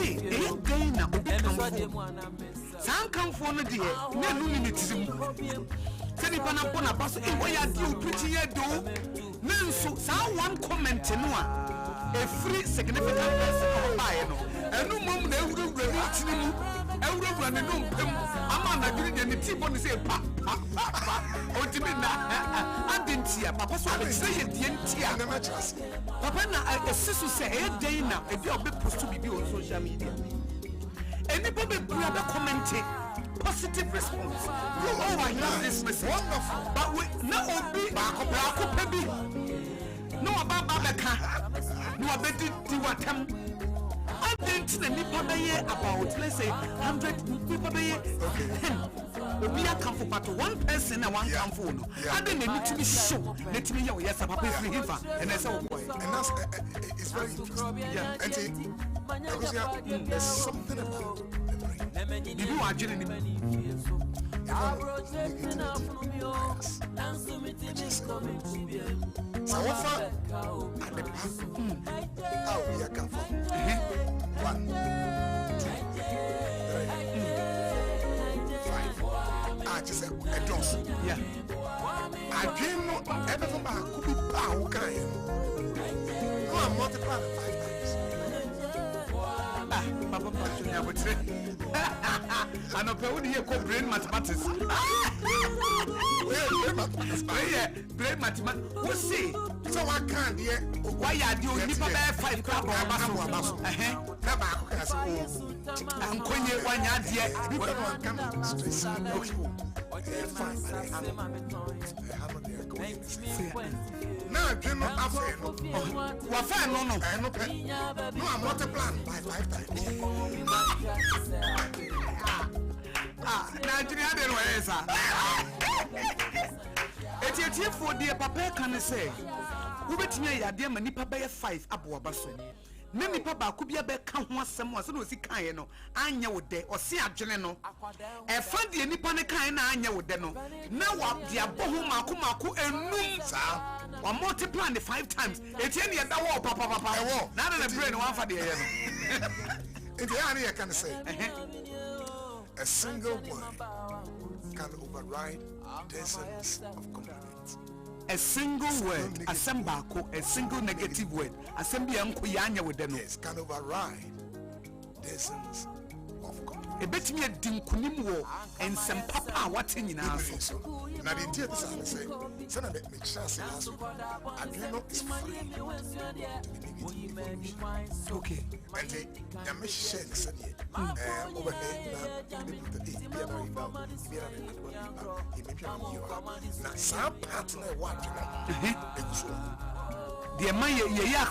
say again na obi come no dear na no ni tirim say nipa na pona pass e why ya di preaching here do na nso saa one comment no a free significant person of buy no enu mom na ewuro ni tinimu ewuro ne no mpem ama na diri ne ti boni say pa otimi na adentia papa so be say ye die ntia na ma chance papa na esisu say e den na e bi obe post bibi on social media anybody be comment positive response. Oh, I love this message. Wonderful. But we no obi baako pebi. No ababaka. No abedi diwatam. I didn't nipa beye about let's say 100 nipa beye. Obi come for part one person and one come for no. I didn't need to be show. Let me yes papa free him and I say oh boy. And that's it's very interesting. Yeah. And there's something about did you watch it? So offer at the back. How we are come from 1, 2, 3, 5. Just a dose. Yeah. I didn't know everything back could be power kind. No, I'm multiplying 5 times. Papa, I know people here call brain mathematics. Brain mathematics. Who say? So I can't hear. Why are you only 5 crab or basso? I'm going to one yard yet. Now, you know, after no, I'm not a plan by 5 times. Nigeria didn't wear ça. It's for dear papa can say, who bet me a dear manipa by 5 Aboagye. Nemi papa could be a bear count once someone so see Kayano, Anya would de or see a general. A friend the Nipanekai Anya would deno. Now what the Abohumaku and Moonsa or multiply the 5 times. It's any other war, papa. Now that the brain one for the in the area I can say a single word can override dozens of compliments. A single word, a sambako, a single negative word, a sambianko yanya with them. Yes, can override dozens of compliments. A bit me a dinkunimo and some papa watching in our house. Now the interior is the same. Son of it, make sure I last week. I do not is free to be negative. Okay. And they make sure they said it. Over there, they put the be a very bad, be a very good one. He may be on you. Now, some partner what you know. The man, yeah,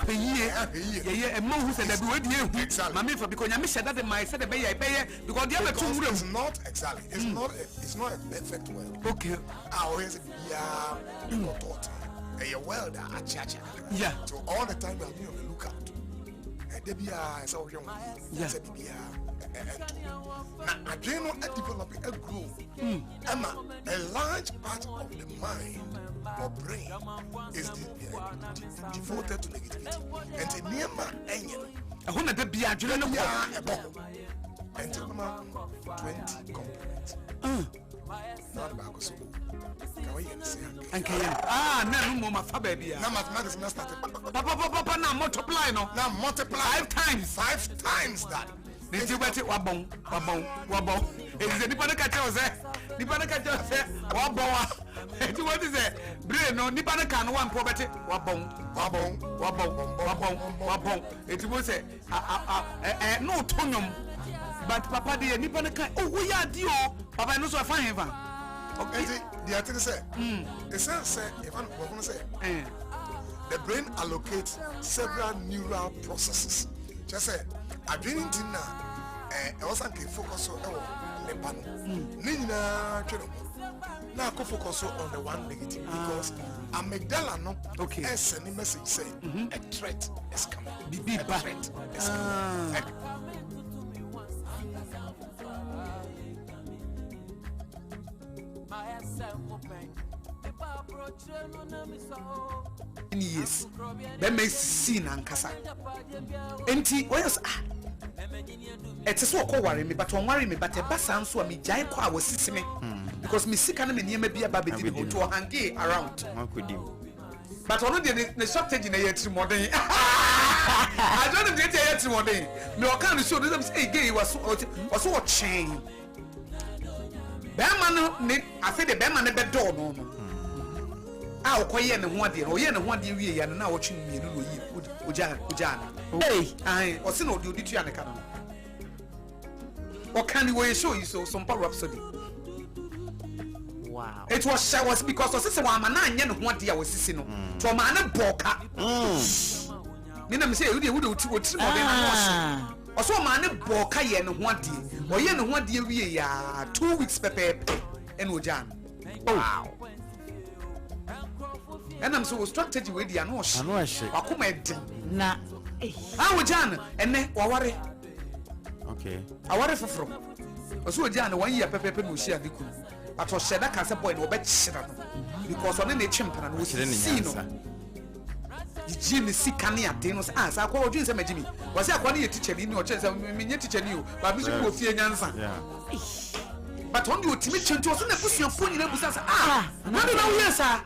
a man who said that we did Mammy for because I said that my said the bay because the other two is not exactly. It's not a perfect word. Okay. I always be taught a welder at church. Yeah. So all the time I'll be on the lookout. There be a so young. Yes. Now I do not develop a group. Emma, a large part of the mind or brain is devoted to negativity. And the near man, I want to be a journal and 20 compliments. Not about Akosua. No more baby. Now mathematics not started. Papa, now multiply no. Now multiply 5 times that. Did you bet it wabong? Is the Nippon catcher there? Nippon catcher there. Wabong. What is it? Brain no Nippon can one property. Wabong. It was a no tonum. But Papa dear Nippon can. Oh, we are dear. Papa knows what I find him. Okay, the article said, the sense said, if I'm going to say, the brain allocates several neural processes. Just say, I didn't dinner, I was focus on the panel. Nina, now go focus on the one negative because amygdala no okay. Send a message saying a threat is coming. A threat is coming. Yes, that makes scene and kasa. Enti, where's it is what worry me but on worry me but a basan so me jai kwa was sissime because me sick and me near me be a baby to hangi around but one of the strategy in a year to modern I don't get a year to modern no can't show them say gay was what chain Beman I say the Beman a bed door no I'll call you and one day or yen and 1 year and now watching me Ujan I or sin or duty to an account. What can you show you so Sompa Rhapsody? Wow. It was because of sister one man and 1 year was sissing to a man and boka. Nina say you would or so man and boka yen 1 day or yen 1 year we 2 weeks pepe and Ujan. Wow. And I'm so strategy with the anosh. I come at na Ujan and then worry. Okay. I worry for from. Also, Jan 1 year pepe no share the cool. But was said that cancer boy no bet because on any champion and was seen. Jimmy see canny at Dinos as I call Jimmy Jimmy. Was I calling a teacher in your chest? Me teacher knew, but Miss Sophia Jansen. But on your timid change was in a pussy of phone in a business. Not yes, sir.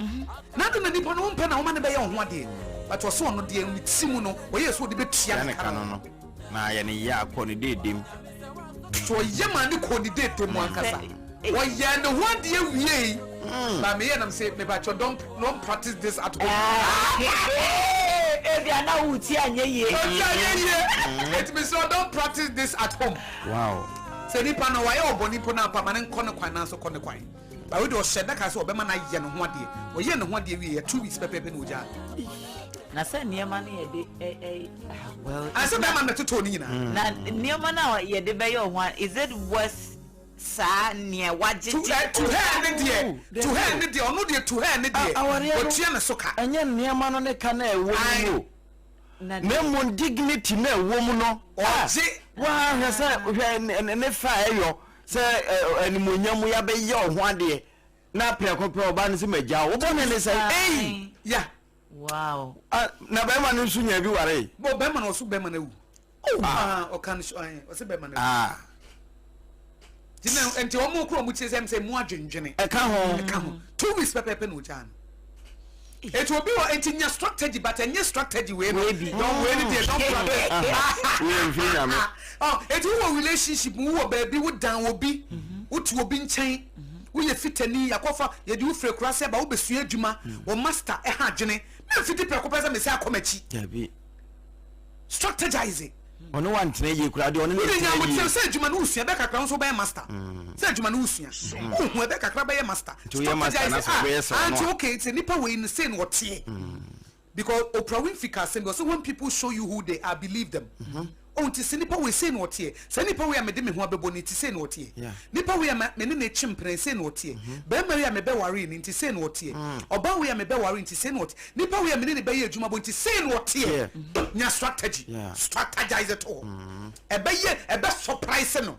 Not in the Nippon home pen, a woman by on 1 day. But was so on the with Simono, or yes, would be Tiana. Na yani ya koni dedim so yema ni koni date mo ankasa o ya no 1 day wie ba me am say me ba don't practice this at home e dia na wuti anye ye it means so don't practice this at home. Wow. Say ni pa na wa ye oboni po na pa ma ne nkɔ ne kwan na so kɔ ne kwan ba we do hyɛ da ka so obema na ye no ho ade o ye no ho ade wie 2 weeks pepe no oja na say niema na ye de well I said that man to ni na niema na ye de be yo ho is it worth sa ne waje to her ne de ono de to her ne de o tia na so ka enye niema no ne ka na ewo mu na mo dignity na ewo mu no oje wa hwese ne fa eyo se animonyam ya be ye ho ade na prekopre oba ne se magya wo bo ne say ya wow na be ma no sunya bi ware bo be ma no so be ma na wu o kan so o se be ma na tina enti o mo kro mu tie sem say mu adwendwene e ka ho 2 weeks pepe no jan it will be enti nya strategy but nya strategy we no don't there don't plan it will relationship mu wo ba bi wo dan obi wo ti obi nchen wo ye fitani yakofa ye di wo fre kura se ba wo besua adwuma wo master e ha dwene me fiti pe ko pesa me se akomachi yabi strategize ono want na ye kura de ono ne nya mo tie se adwuma no usua be kakra so be master se adwuma no usua wo be kakra be master strategize okay it's nipa we in say no tie because Oprah Winfrey can say so when people show you who they are believe them on ti se nipa we say no tie se nipa we amede me ho abebo ni ti say no tie nipa we me ne chimpren say no tie be mari am be ware ni ti say no tie oba we am be ware ni ti say no tie nipa we am ne be ye adwuma bo ti say no tie nya strategy strategize it all e be surprise no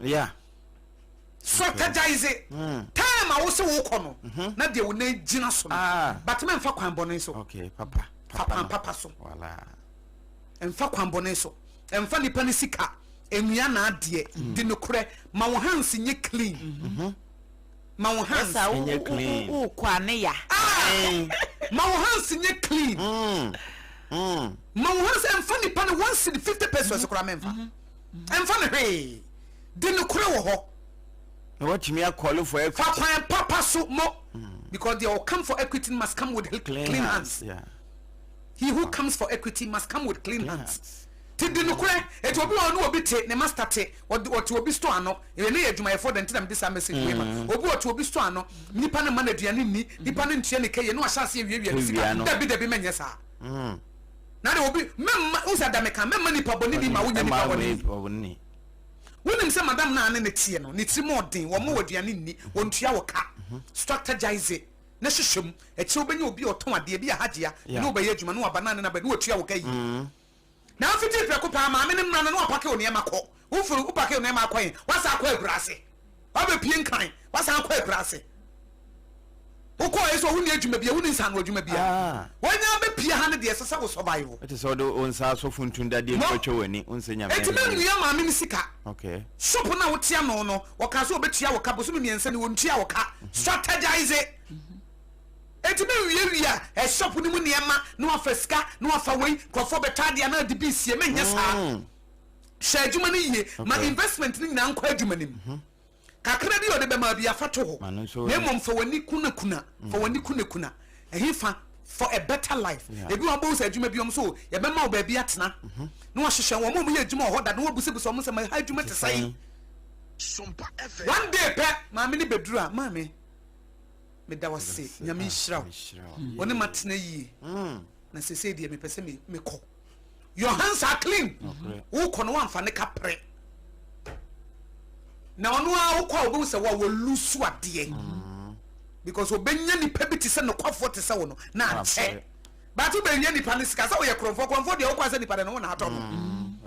strategize it time I was wo kono na de wo na gina so but me mfa kwan bono so okay papa so wala mfa kwan bono so emfa nipa ne sika enua na ade de no kure ma wo hands nye clean ma wo hands nye clean o kwane ya ma wo hands nye clean ma wo hands emfa nipa ne 150 pesos kura memfa emfa ne hwe de no kure wo ho what me call for papa so mo because they all come for equity must come with clean hands he who comes for equity must come with clean hands Tiddy no crack, it will be on no bit, ne master take, what will be storno, if any of my father and tell them this message, or what will be storno, Nipan and Manadiani, Nipan and Chenica, no, I shall see you, that be the women, yes, sir. Now there will be Mamma Usadameka, Mamma Paboni, my women. When some Madame Nan and the Tiano, needs more thing, or more Dianini, won't you car, strategize it. Neshum, a children will be or Toma, dear Hajia, no by Edgeman, no banana, but no child. Now if you take a couple of men and no pack on Yamako, who for pack on Yamako, what's our quail brassy? I'll be pink kind, what's our quail brassy? Oko eso hu ne adwuma bia hu ne nsan adwuma bia wonya be pia ha ne de sesa wo survival it is all the onsa so funtunda de twacho wani unsenya me etime nua ma me sika okay shop na wo tia no wo ka so obetua wo ka bo so me miensa ne wo ntua wo ka strategize etime wiawia e shop ni mu niema na wa fasika na wa fa wei krofo betade na de bi sie menye saa hye adwuma ne yie ma investment ni na nkwa adwuma nim kakra bi ode be ma bia fa to ho na mom fa wani kuna fa wani kuna ehifa for a better life ebi wa bo sa adwuma bi om so ye be ma wo ba bia tena na wa hyehyɛ wo mom ye adwuma ho da na wo busebuso om se ma ha adwuma te sai Sompa FM one day pe ma me ni beduru a ma me da wase nyame hiraw woni matena yie na sese de me pese me kɔ your hands are clean wo kɔ no wa mfa ne kapre na ono a wo kɔ obo se wa wo lusu ade because obenya ni pa bi te se no kwafo te se wo no na che but obenya ni pa ne sika se wo ye kromfo de wo kwa se ni pa de no na ato no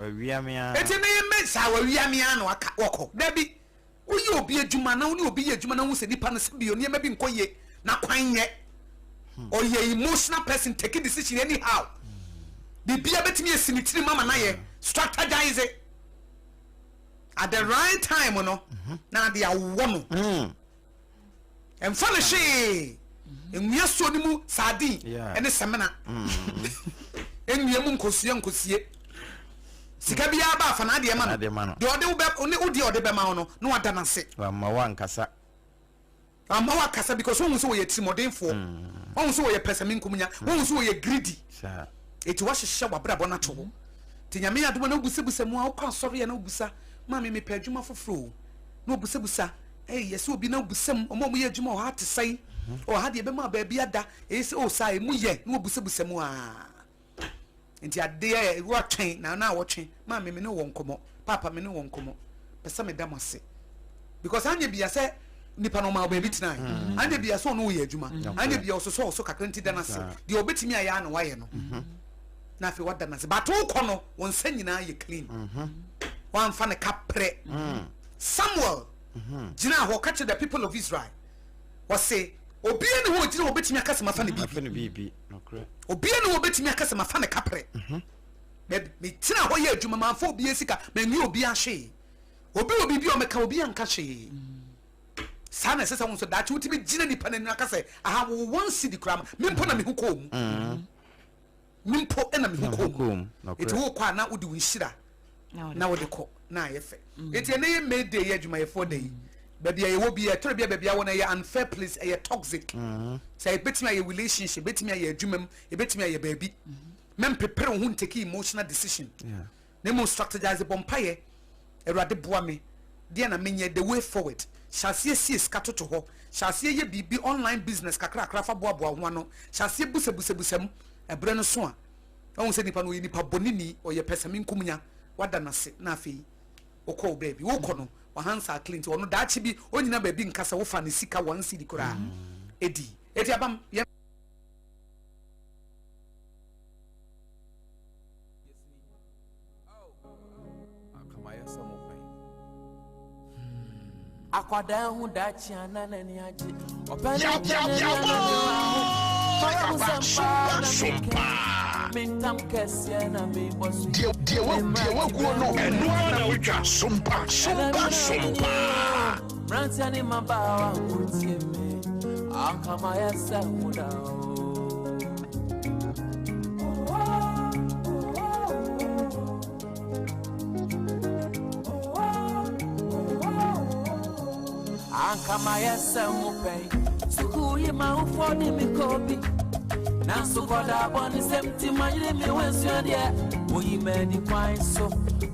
awiamia eti ne me sa wa wiamia no aka wokɔ da bi uyi obi adwuma na oni obi adwuma na wo se nipa no se bi oni ma bi nkoye na kwan ye or ye emotional person taking decision anyhow bibia betimi esinitiri mama na ye strategize it at the right time no na dia wo no emfa no hwe enwia so ni mu sardine ene semena enwia mu nkosie sika bia ba fa na de ma no de ode wo be oni odi ode be ma no na wada na se ma wankasa amma wakasa because won so ye timodenfo won so ye pesamin kumunya won so ye greedy eti wa hyehyɛ wabrabɔ na to ho tinyame adoma na obusebusa mu a wokɔ asɔre na obusa ma me pɛ adwuma foforo na obusebusa yesi obi na obusam ɔmo ye adwuma ɔ ha te sai ɔ ha de be ma ba bia da esi o sa emu ye na obusebusa mu a enti ade wo twɛn na wo twɛn ma me ne won komo papa me ne won komo pesa me damase because anya bia sɛ nipa no ma obabi tena anya bia so no ye adwuma anya bia so kakranti da na se de obetimi aya na waye no na fe wada na se but wo kɔ no won sa nyina ye clean wan fa ne kapre Samuel jina ho catch the people of Israel was say obi ne ho jina obetimi akasa ma fa ne bibi obi ne obetimi akasa ma fa ne kapre me tena ho ye adwuma ma fa obi esika ma nwi obi ahwe obi bi o meka obi anka hwe sana sesa won so da chi wutimi jina nipa na aka say aha wo won see the kram mempo na me hukom mempo na me hukom eti wo kwa na wodi wonhira na wodi ko na yefe eti ene ye made day adwuma ye for day baby ye wo bi e tore bia baby wona ye unfair place e toxic say betimi ye relationship betimi ye adwuma e betimi ye baby mem prepare who take emotional decision ne mo strategize bompaye erade boa me dia na menye the way forward shall see scatter to ho shall see ye be online business kakra fa boa ho no shall see busem ebre no so a won se nipa no ye nipa bonini o ye pesamin kumunya wada na se na afei okọ baby wo kọ no o hands are clean ono da chi bi onyina baby nkasa wo fa ne sika wan si di kura edi abam ye akwada hu da chi anana ni aje opana Sompa mintam kese na me bosu die wo no enu na wotwa Sompa Rantiani mabawa kutie me akama yesa muda akama yesa mupei suku yima ufoni mikobi na sukoda boni semti mayire mi wensu de oyi medi kwan so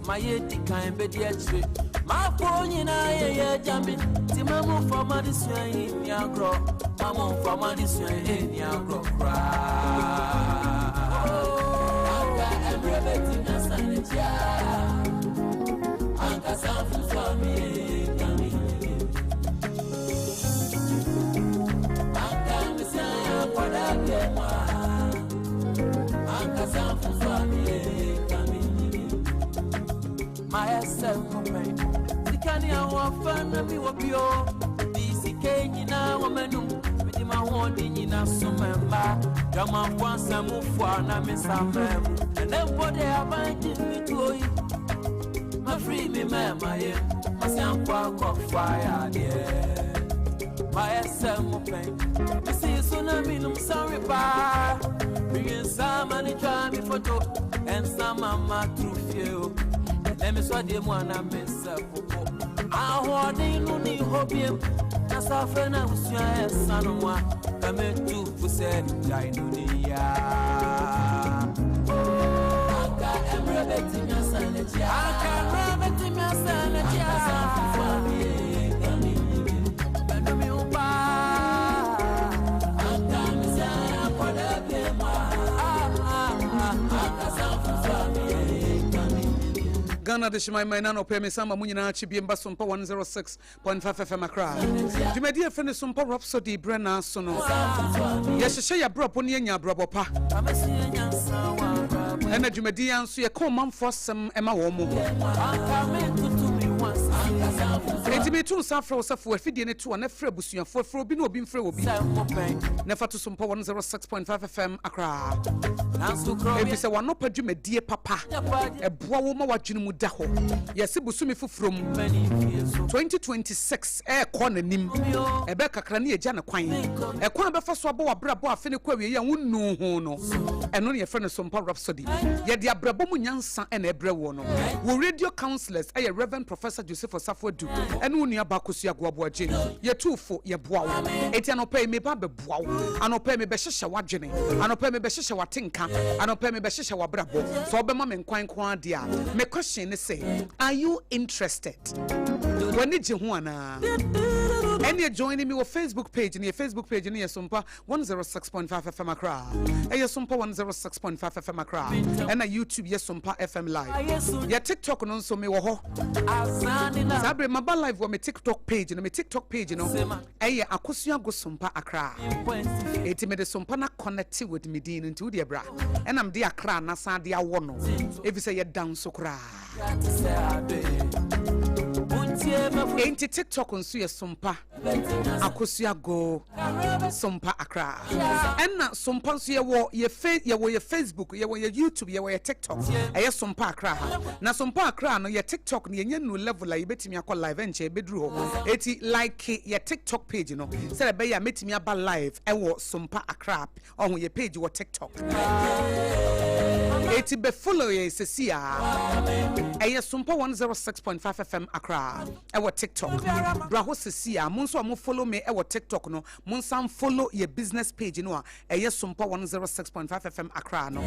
mayedi kan be de achire ma fonyi na ye jambi ti mamu fama di suyi ni agro mamu fama di suyi ni agro kra aka everybody na sanja aka safu fami kami aka misaya kwada kema aka safu fami kami myself moment sikani awafana mi wobio disike nyina womenum my holding in a summer. Drama once I move for an amisam. And then what they are binding me to you. My free me, mamma, my son, of fire, yeah. My SM pain. I see soon I mean, I'm sorry, bye. Bringing some money, try me for dope, and some mamma through you. Let me saw them one I miss up. I want no need hobby. As I friend, I was your son. Come to Fusen, Dinonia. I'm rebeting your sanity. I can't rebet your sanity. Ghana de Shimai Manano Pemi Sama Munina Chibiemba Sompa 106.5 FM Accra. Jumedia friend Sompa Rhapsody Brenna Sono. Yes, she ya bro pony nya brobopa. And the Jumedian so ye come man for some Emma Womo. Enti me tun safra osafo afidie ne to na fra busuan fo bi na obi mfra obi na fa to Sompa 106.5 FM Accra. Ebi se wano pa dwumadie papa eboa wo ma wadwene mu da ho yesi busumi fufrom 2026 ko nanim ebe kakra ne eja na kwan kwan be fa so abo abrabo afene kwa wie ya wonu ho no eno ne ye frɛ no Sompa Rhapsody ye de abrabo mu nyansa na ebre wo no wo radio counselors Reverend Professor Joseph Osafo-Adu eno wonu Akosua Aboagye ye tufo ye boa wo eti anopa me ba be boa wo anopa me be hyehye wadwene anopa me be hyehye watenka anopa me be hyehye wabrabo so obema me nkwan kwa dia me question ne say are you interested when you ho ana and you joining me on Facebook page and your Facebook page and your Sompa 106.5 FM Accra your Sompa 106.5 FM Accra and a YouTube your Sompa FM live your TikTok no so me wo ho sabre maba live wo me TikTok page and me TikTok page you know Akosua go Sompa Accra eti me de Sompa na connect with me din into the bra and I'm the Accra na sa dia wo no if you say you down so kra enti TikTok on so ye Sompa Akosua go Sompa Accra and na Sompa so ye wo ye Facebook ye wo ye YouTube ye wo ye TikTok Sompa Accra na Sompa Accra no ye TikTok no ye nya no level la ye betimi akọ live enche bedru ho eti like ye TikTok page no say be ya metimi aba live wo Sompa Accra on ye page wo TikTok eti be follow ye sesia Sompa 106.5 FM Accra wo TikTok bra ho sesia mun so mo follow me wo TikTok no mun sam follow ye business page no Sompa 106.5 FM Accra no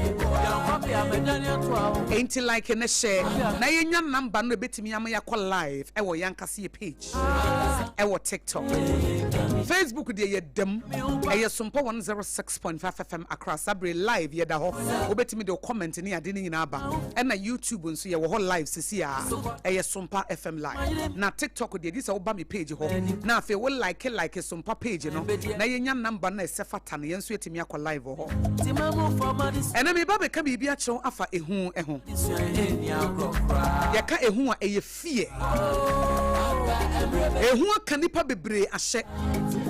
enti like ne share na ye nya number no betimi am ya call live wo yankase ye page wo TikTok Facebook de ye dem Sompa 106.5 FM Accra sabre live ye da ho obetimi de comment ni ade ni nyina aba na YouTube nso ye wo ho live sesia Sompa FM live na TikTok de this oba me page ho na afi we like Sompa page no na ye nya number na esefata na ye nso etimi akọ live ho ena me ba be ka bibia kyew afa ehu ye ka ehu a eye fie ehu aka nipa bebre ahye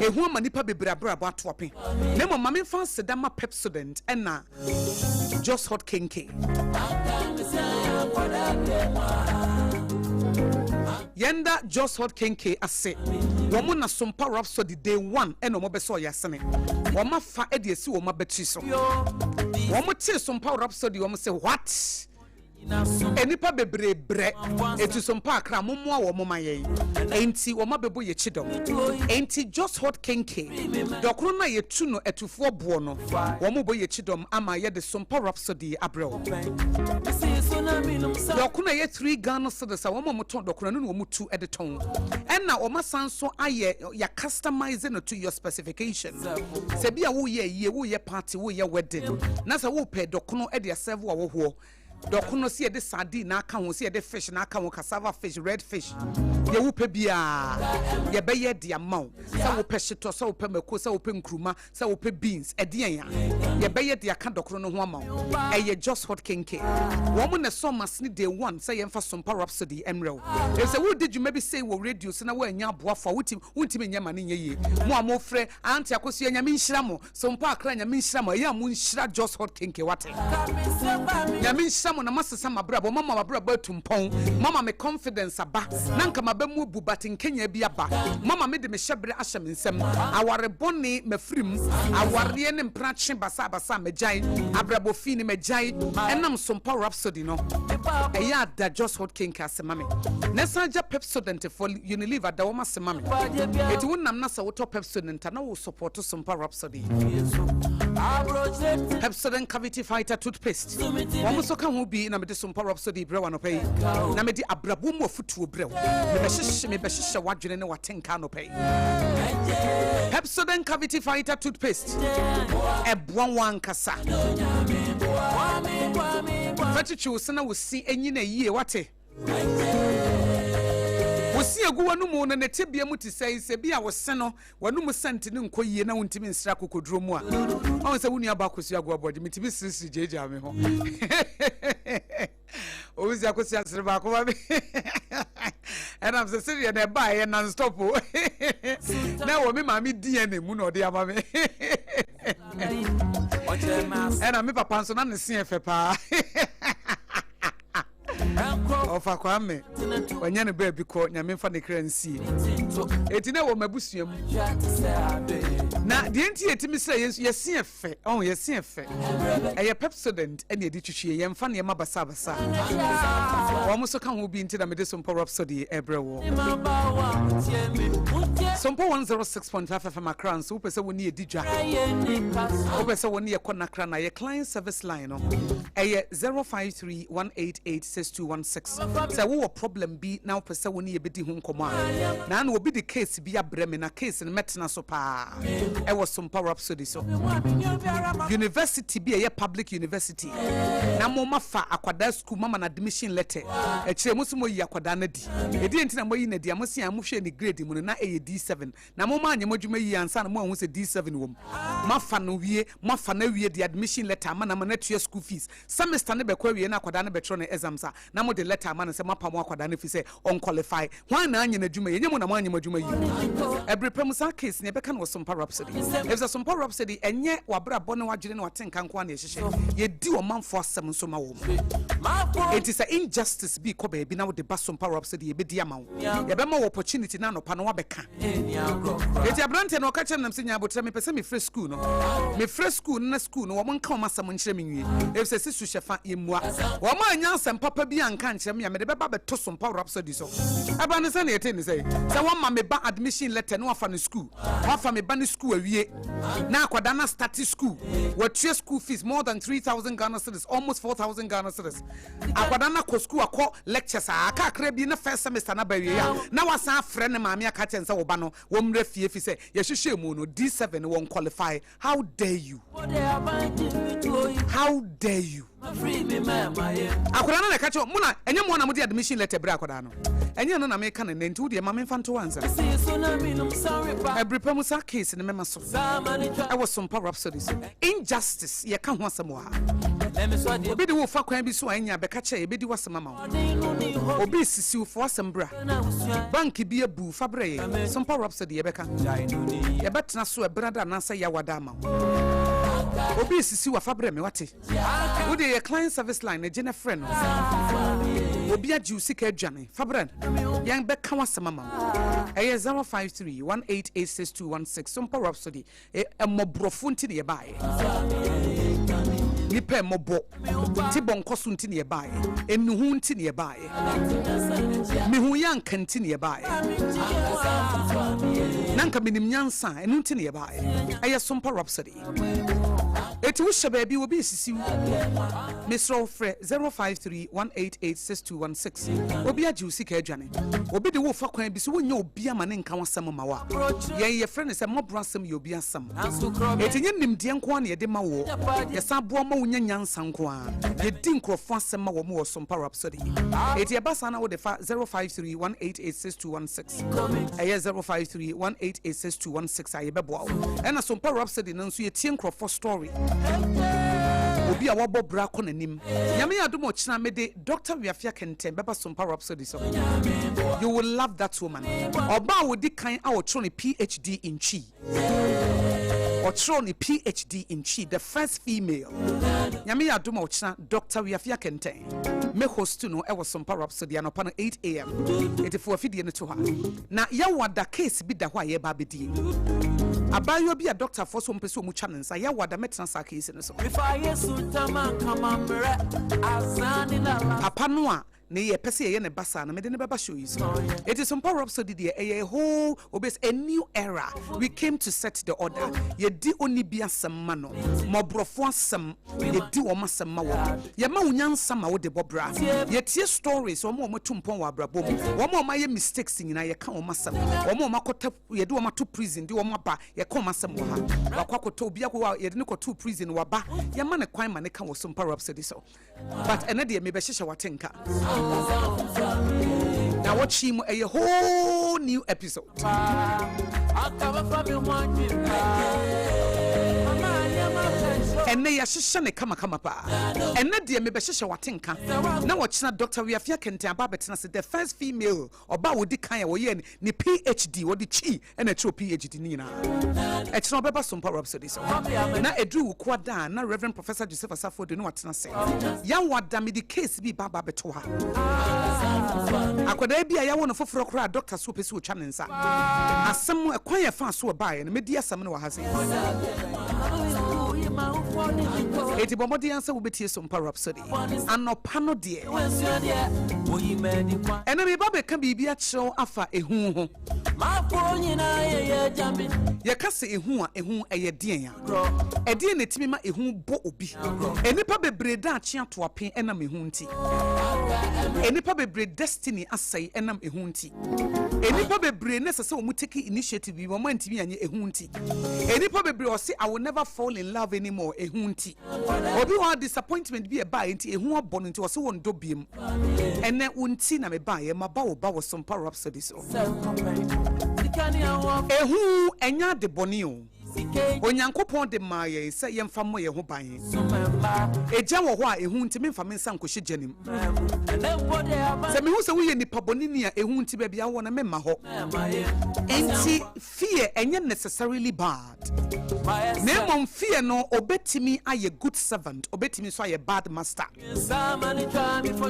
ehu ama nipa bebre abrabo atope na mo mame fan sedama Pepsodent ena just hot kenke yenda just hot kenke ase womo na Sompa Rhapsody day 1 eno mo be so yasene woma fa ede esi woma betri so womo tie Sompa Rhapsody womo say what enipa bebre etu Sompa Accra mommoa wo moma ye enti wo ma bebo ye chidom enti just hot kenke dokro na ye tu no etufo bo no wo mo bo ye chidom ama ye de Sompa Rhapsody abrel dokro na ye 3 Ghana cedis wo mo ton dokro no wo mo tu editon enna wo ma sanso aye ya customize no to your specifications se bia wo ye party wo ye wedding na se wo pe dokro e de serve wo ho Dokono see the sardine na aka ho see the fish na aka ho cassava fish red fish ye wo pe bia ye be ye de amount say wo pe shito say wo pe mako say wo pe nkruma say wo pe beans e de ya ye be ye de aka dokono no ho amount e ye just hot kenke wo mo ne so masne day one say ye mfa Sompa Rhapsody emrew e say wo did you maybe say wo radio so na wo anya aboafo wontim nya mane nya ye mo amofre anti Akosua nya me nhira mo Sompa akra nya me nhira mo ye amu nhira just hot kenke wate nya me nhira mo na masesa mabrabo mama mabrabo tumpon mama me confidence aba nanka mabamu bu batin Kenya bi aba mama me de me hyebre ahye me nsem aware bone mafrim aware ne mprache basa megyan abrabo fi ne megyan enam Sompa Rhapsody no eya da just hot king asema me nesaja Pepsodent for Unilever da woma sema me eti wonnam na sa wo top Pepsodent na wo support Sompa Rhapsody Pepsodent cavity fighter toothpaste womo so ka ho bi na me de Sompa Rhapsody brewa no pay na me de abrabo mu afutuo brew me be hyehyɛ wadwene ne watenka no pay Pepsodent cavity fighter toothpaste ebwan wankasa Fatichu sana wosi enyi na yie wate wosi agu wanu mu na netebia mu ti sai bia wose no wanu mu senti ne nkoyie na wontimi nsira kokodro mu a on se wunu aba Akosua agu abodi mitimi siri jeja me ho Ozi Akosua siri ba ko ba me and I'm so serious na buy and non stop na wo me ma me DNA mu no de ama me and I'm papa so na ne se efe pa ofa kwa me wanya ne ba bi ko nya me fa ne kra nsie eti na wo mabusuam na de enti etimi sre yesi efe oh yesi efe eye Pepsodent ene edi twitwie ye mfa ne ma basa wo mo so ka ho bi enti na me de Sompa Rhapsody ebrewo Sompa 106.5 FM Accra so pese woni edi dwa wo pese woni ye konakra na ye client service line no eye 0531886216 say wo problem bi na pese woni ye bedi ho nkomo na na obi de case bi abreme na case ne metena so pa e was Sompa Rhapsody so university bi ye public university na mo mafa akwada school mama na admission letter e kire musumo yi akwada na di e di entina mo yi na di amosi amohwe ni grade mu na e D7 na mo ma anyamodwuma yi ansa na mo hu se D7 wom mafa no wie mafa na wie di admission letter ama na ma na tue school fees semester ne be kwa wie na akwada na betro na exams na mo de letter ama na se mapa mo akwada na fi se on qualify hwan na anya na dwuma ye nyemo na mo anyamodwuma yi every premusa case ne be kan was Sompa Rhapsody if the Sompa Rhapsody enye wabra bone wagire na watenka nko na yehye ye di o manfo asem so ma wo it is an injustice bi ko ba bi na wo de ba Sompa Rhapsody ye be di ama wo ye be ma opportunity na no pa no wabeka eti abrante no ka kye nam se nya abotra me pese me free school no me free school na school no wo nka o masam nkyere me nwie if se sisu hyefa ye mua wo ma anya asem papa bi anka nkyere me ya me de be ba be to Sompa Rhapsody so aba ne se na yete ni se wo ma me ba admission letter no afa ne school afa me ba ne school awie na akwada na start school what your school fees more than 3,000 Ghana cedis almost 4,000 Ghana cedis akwada na ko school akọ lectures aka akra bi na first semester na ba wie ya na wasa frɛ ne maame aka kyɛn sɛ wo ba no wo mre fie fi sɛ ye hwehwɛ mu no D7 won qualify how dare you akwada na ka kyɛ mu na enye mo na mo di admission letter bra akwada no enye no na me ka na nti wo de ma me fanto wanza every premusa case ne mema so I was Sompa Rhapsody injustice ye ka ho asɛm wa obi de wo fa kwan bi so anya be ka kyɛ ye be di wasɛm ma wo obi sisi wo fo asɛm bra bank bi abu fa bra ye Sompa Rhapsody ye be ka ye betena so e brada na sɛ ya wada ma obi sisi wa fa bra me wate wo de ye client service line e gene friend obi aju sika adwane fa bra yan be ka wasɛm ma eye 0531886216 Sompa Rhapsody e mobrofo nti ne ye baaye ni pe mobo ti bonkoso nti ne ye baaye enuhu nti ne ye baaye mihu yanka nti ne ye baaye nanka minim nyansa enu nti ne ye baaye eye Sompa Rhapsody eti wo hye baabi obi sisiw mesro frɛ 0531886216 obi agye usika adwane obi de wo fa kwan bi so wonya obi ama ne nka wasɛm ma wa ye frɛ ne sɛ mobro asɛm ye obi asɛm eti nye nimdeɛ nko a ne yɛde ma wo ye sa boa ma wonya nyansa nko a ye di nkrofo asɛm ma wo mo Sompa Rhapsody eti e basa na wo de fa 0531886216 ɛyɛ 0531886216 aye bɛboa wo ɛna Sompa Rhapsody no nso ye tie nkrofo story obi a wabo bra ko nanim nyame adom o kina mede Dr. Wiafia Kenten beba Sompa Rhapsody so you will love that woman oba wodi kan a otro ne PhD in chi otro ne PhD in chi the first female nyame adom o kina Dr. Wiafia Kenten me host no e was Sompa Rhapsody anopa no 8 am etifo afidie no to ha na ya wada case bi da ho aye ba bedie abayo bi a Dr. Forson pese omu cha nensa ya wada metena sa case no so papa no a ne ye pese ye ne basa na mede ne baba show you so it is Sompa Rhapsody there a whole obes a new era we came to set the order ye di oni bia semma no mobrofo asem ye di wo masem ma wo ye ma unyansa ma wo de bobra ye tie stories wo mo tumpon wa brabom wo mo ye mistakes nyina ye ka wo masem wo mo makota ye di wo mato prison di wo ba ye ka wo masem wo ha wakwakoto obi akwa ye de ne koto prison wa ba ye ma ne kwan ma ne ka wo Sompa Rhapsody so but ene de me be hyehyɛ watenka now watch him a whole new episode. And they are shishane kama pa. And na dear me be hyehyɛ watenka. Na watch na Dr. Wiafia Kenten ababetena se the first female oba wodi kan ya wo ye ni PhD wodi chi and a true PhD ni na. E tena beba Sompa Rhapsody so. Na edru kwada na Reverend Professor Joseph Asafo de no watena se. Ya wada me the case bi baba beto ha. Akwada bi aya wo no foforo kra Dr. So pese o twa nensa. Asem ekwan ya fa so ba ye na medi asem no wa ha se. Eti bomodi ansa wo betie Sompa Rhapsody anopa no de ena me ba be ka bibia kyerɛw afa ehu ho ye ka se ehu a ehu eye den ya ede na timi ma ehu bo obi enipa bebre da akye ato apen enam ehu nti enipa bebre destiny asai enam ehu nti enipa bebre na sese wo mu take initiative bi wo man timi anye ehu nti enipa bebre o say I will never fall in love anymore ehu nti obi wa disappointment bi e ba nti ehu abɔ nti o say won do biem ene unti na me ba ye maba wo ba wo Sompa Rhapsody so ehu enya de bɔne o onyankopɔn de ma ye sɛ yɛmfa mo ye ho ban eja wo ho a ehu nti me mfa me nsa nkohye gyanim sɛ me hu sɛ wo ye nipa bɔne ni a ehu nti ba bia wo na me ma ho enti fear enya necessarily bad Name fear no obetimi aye good servant obetimi so aye bad master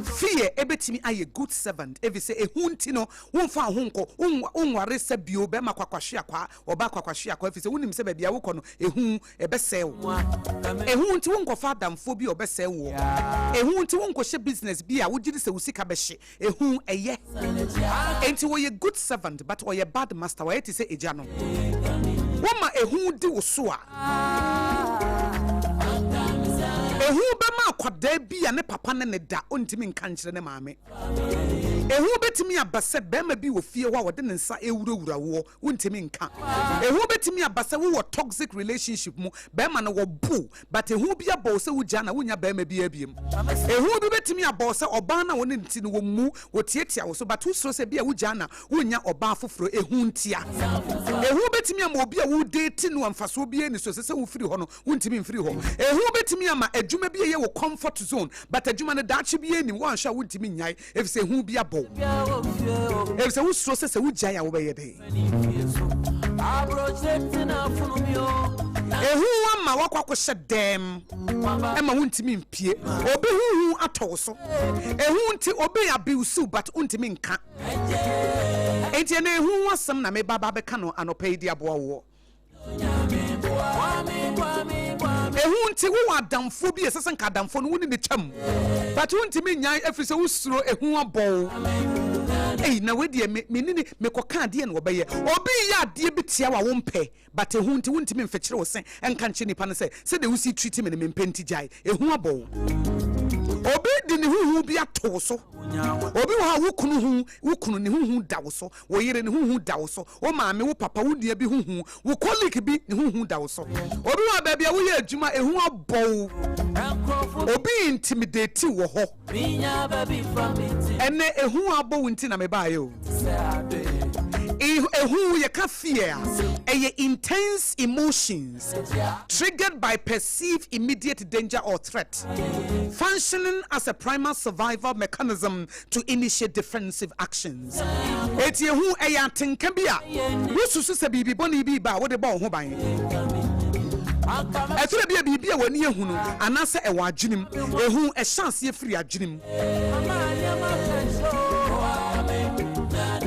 fear ebetimi aye good servant evi say ehunti no wonfa honko wonware se bio be makwakwahwe akwa oba kwakwahwe akwa evi say wonim se ba bia wo kono ehu ebese wo ehunti wonkofa adamfo bi obese wo ehunti wonkɔhye business bi a wogiri se usika behye ehu eye enti wo ye good servant but wo ye bad master wo yeti say eja no Woma ehu di usua ehu be ma kwada bi ne papa ne da ontimi nka nkyere ne maame ehu betimi abase be ma bi wo fie ho a wode ne nsa ewurawura wo ontimi nka ehu betimi abase wo toxic relationship mu be ma ne wo bu but ehu bi abo se wo gya na wonya be ma bi abiem ehu bi betimi abo se oba na woni nti ne wo mu wo tietia wo so but wo so se bi a wo gya na wonya oba foforo ehu ntia ehu betimi am obi a wo date no amfaso bi ani so se wo firi ho no wontimi mfiri ho ehu betimi ama adwuma bi ye wo comfort zone but adwuma ne dachi bi ani wo anhwa wontimi nyai efise ehu bi abo efise wo so se wo gya ya wo be ye de ehu ama wakwa hye dem ema wontimi mpie obi hu atɔ so ehu nti obi abiusu but wontimi nka enti na ehu asem na me baba be ka no anopa idi aboa wo ehu nti wo adamfo bi esese nka adamfo no woni ne kyam but wontimi nyan efise wo suro ehu abɔ Hey, na we de me koka ade na obeye obi ya ade bitia wa wo mpe but ehu nti wuntimi mfekire wo sen enka nche nipa ne se de wusi treat me ne mpenti jai ehu abo obi di ne huhu bi ato so obi wa wukunu ne huhu da wo so wo yire ne huhu da wo so wo maame wo papa wo dia bi huhu wo colleague bi ne huhu da wo so obi wa ba bia wo ye adwuma ehu abo obi intimidate wo ho ene ehu abo wunti na me ba ye o ehu ye ka fear intense emotions triggered by perceived immediate danger or threat, functioning as a primal survival mechanism to initiate defensive actions. Eti ehu tinka bia wususu se bibi boni bi ba wo de ba ho ban etire bia wani ehu no anase e wa adwenem ehu chance ye free adwenem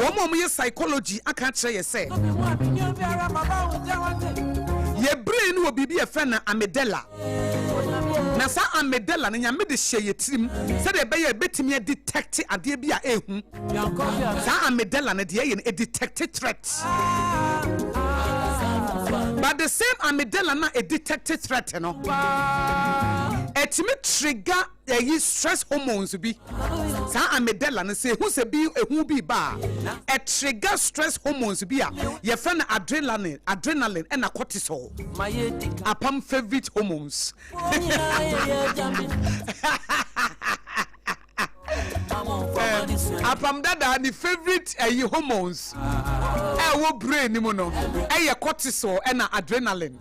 Womo ye psychology aka kire ye say ye brain wo bibi e fe na amygdala na sa amygdala na nyame de hye ye tirim se de be ye betimi detect ade bi a ehu sa amygdala na de ye detect threat but the same amygdala na a detected threat no etimi trigger stress hormones bi sa amygdala na say who say bi ehu bi ba a trigger stress hormones bi a ye fa na adrenaline and cortisol apam favorite hormones apam dada the favorite hormones wo brain ni mo no cortisol and adrenaline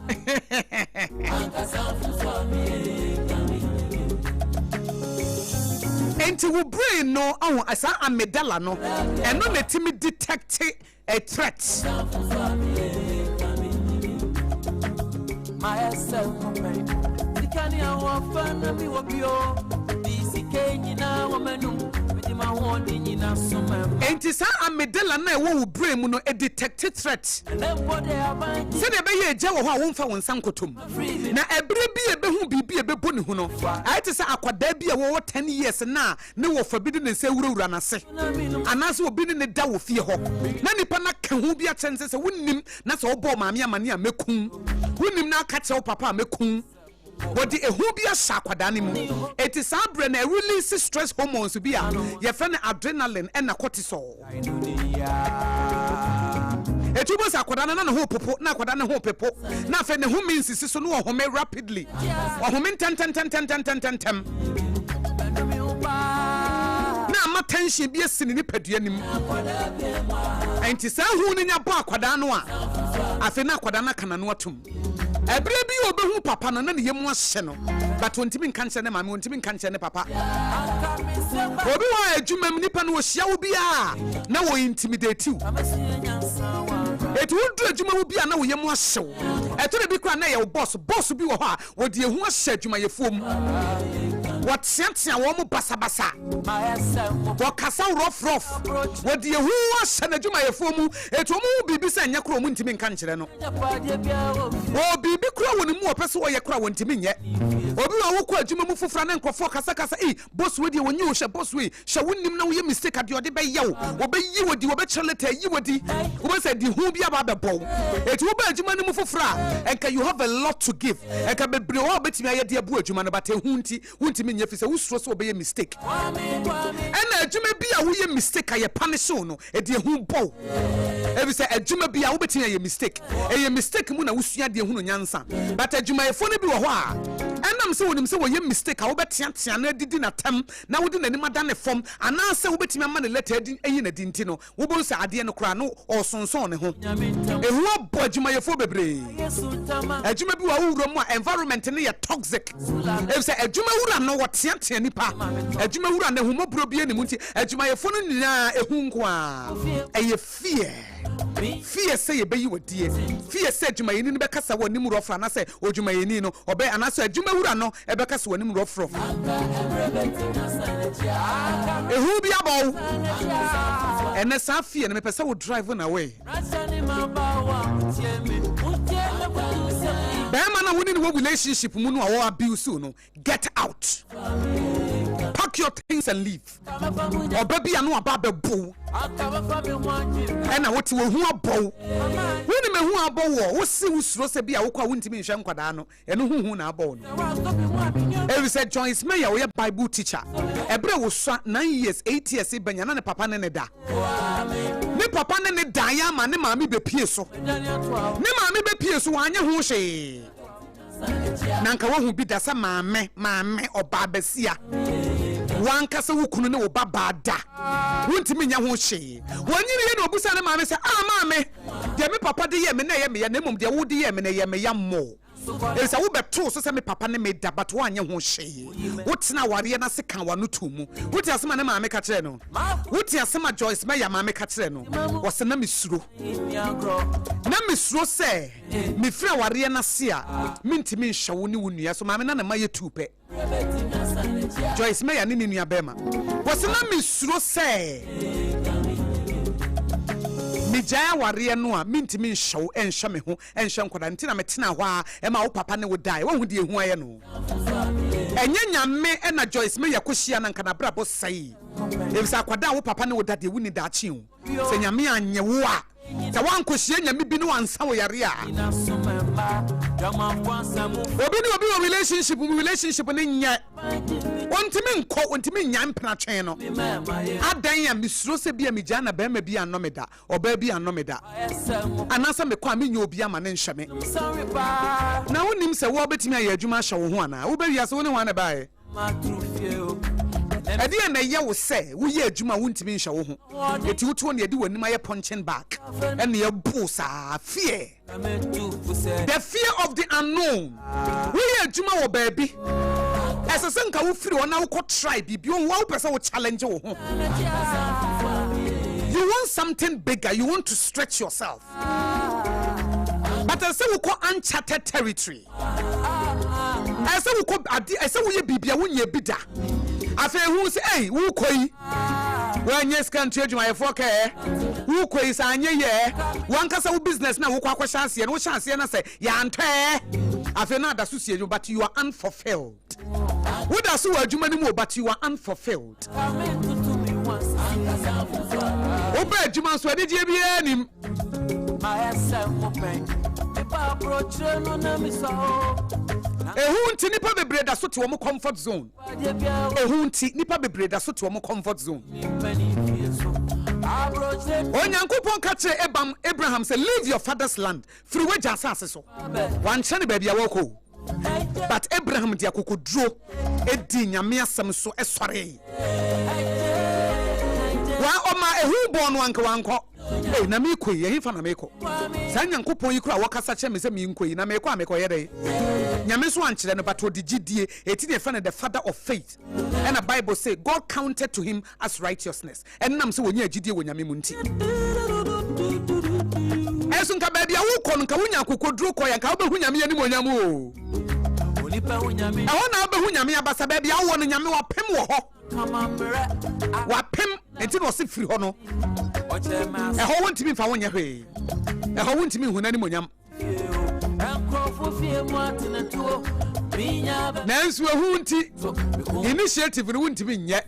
enti wo brain no asa amygdala no eno na timi detect a threat enti sa amygdala na wo brain mu no a detect threat se de be ye je wo ho a wo mfa won sankotom na ebre bi e be hu bibi e be boni hu no ai te sa akwada bi e wo 10 years na ne wo fa bi ne se wurawura na se anase obi ne da wo fie ho na nipa na ka hu bi a chense se wonnim na se wo bo maame amane a mekun wonnim na aka che wo papa a mekun but the ehubia shakwada ni mu it is abre na release stress hormones bi a ye fe na adrenaline and cortisol etubo sakwada na ho popo na kwada na ho pepo na fe ne ho means so no ho me rapidly ho me ten na ma tension bi asini ni padua nim enti sa hu ni nya ba kwada no a afi na kwada na kana no atum ebre bi obehu papa no na ne yemu ahye no but wontimi nkanche ne mama wontimi nkanche ne papa obi wa adwuma m nipa no ohia wo bia na wo intimidate you etu wodu adwuma wo bia na wo yemu ahye wo eto bi kwa na ye boss bi wo ho a wo de ehu ahye adwuma ye fuom what sentia wo mo basabasa wo kasa rough wo de ehu ahye na adwuma ye fuom etu mo bibi sa nya kro mo ntimi nkanche no wo bibi kura woni mu opese wo ye kura wontimi nye obi wa wo kwa adwuma mu fufura na nkofo kasa boss we de wonyi wo hye boss we hye wonnim na wo ye mistake ade ode be ye wo be yi wodi wo be cheleta yi wodi wo be say di hu bia ba be bow etu wo ba adwuma no mu fufura enka you have a lot to give enka bebre wo betimi aye de bu adwuma no bata hu nti wontimi nye fi say wo suro so wo be ye mistake ena adwuma bia wo ye mistake aye punish no e de hu bow ebi say adwuma bia wo betimi aye mistake eye mistake mu na wo sua de hu no nyansa but adwuma efo no bi wo ho a enam se wonim se wo ye mistake a wo betia na didi na tem na wo di nanim ada ne fom ana se wo betimi ama ne letter eyi na dinti no wo bo se ade no kra no osonson ne ho ehu abo adwuma yefo bebre adwuma bi wa wuro mu a environment ne ye toxic e se adwuma wura no wo tia nipa adwuma wura ne humobro bi ne mu nti adwuma yefo no nyina ehu nko a eye fear say ye be yi wadie fear say adwuma yeni no be kasa wo nim rofra na say odwuma yeni no obe ana say adwuma wura no e be kasa wo nim rofra ehu bi abaw ene sa fear no me pese wo drive na way be man na woni no relationship mu no wo abuse no get out pack pack your things and leave. Or baby, I know about the bull. And I want to who are bow. When me who are bow, what see who's supposed be a walk wouldn't mean Shanquadano, and who are born. Every said Joyce Mayer, we are Bible teacher. Ebra was 9 years, 8 years, Benyan papa neneda. Ne papa nene diama, ne mammy be pierso. Ne mammy be pierso, one who say. Nanka who be dasa mame or babesia. One casa who couldn't know babada. Wouldn't mean ya won't she. When you know Busana mamma say, ah, mammy, dear me papa de yemene, and name de woody yemene yam more. There's a uber two, so me papa made that, but one won't she. What's now Wariana Sekan Wanutumu? What is my mamma Catreno? What is some Joyce Maya mamma Catreno? Was the name is true. Namisro say, me fra Wariana Sia, minty me shawuni wunia, so mamma and my tupe. Joyce Maya Nini Bema. Was the name is true say? Mijaya warrior noa minti min show and shame ho and shankodantina metina wa ema papa ne would die. What would you who I know? And yenya me and a Joyce me yakushia and canabrabo say. If Sakwada papa ne would daddy winning that tune. Say me and yawa. The one question ya maybe no answer we are here. Obi relationship in yet. One to me call one to me yam channel. Adan ya misrose be a mijana be me be a nomeda or baby a nomeda. And answer me kwame you be a man and shame. Now when him say what bet me a juma show one. Uber yas only one by. I didn't know you say, we hear Juma won't be show. It you told you do when my punching back. And your bossa fear. The fear of the unknown. We hear Juma or baby. As a son, can feel on our tribe, beyond one person will challenge you. You want something bigger, you want to stretch yourself. But I say we call uncharted territory. I say we call I say we be when you bidder. I say who say hey who koi when yes can change my fork who koi is anye ye one kasa business na wo kwa chance and wo chance na say ya ntwe I say na da so sie but you are unfulfilled. What does you adwuma ni mo but you are unfulfilled. Oba adwuma so ade je bia nim Ehunti nipa bebre da so to wo comfort zone. Ehunti nipa bebre da so to wo comfort zone. Onyankopon ka kire Abraham say leave your father's land. Free we jasase so. Wan chane ba bia woko. But Abraham dia kokodro edi nyame asem so esore. Wa oma ehu bon wanka wanko. Eh na me koyi ehi fa na me ko. Sa Nyankopon yi kura wakasa che me se me nkoyi na me ko ameko yede. Nyame so ankire no but odigidie eti ne fa na the father of faith. And the Bible say God counted to him as righteousness. And nam se wonya agidie wo nyame mu nti. Esu nka ba bia wo ko nka wonya kokodro ko ya nka wo behu nyame ani mo nyame o. Onipa hu nyame. E wona behu nyame abasa ba bia wo no nyame wa pem wo ho. Wapem enti no se firi ho no ho wontimi fa wonya hwe ho wontimi hu nani monyam nanso hu nti initiative no wontimi nye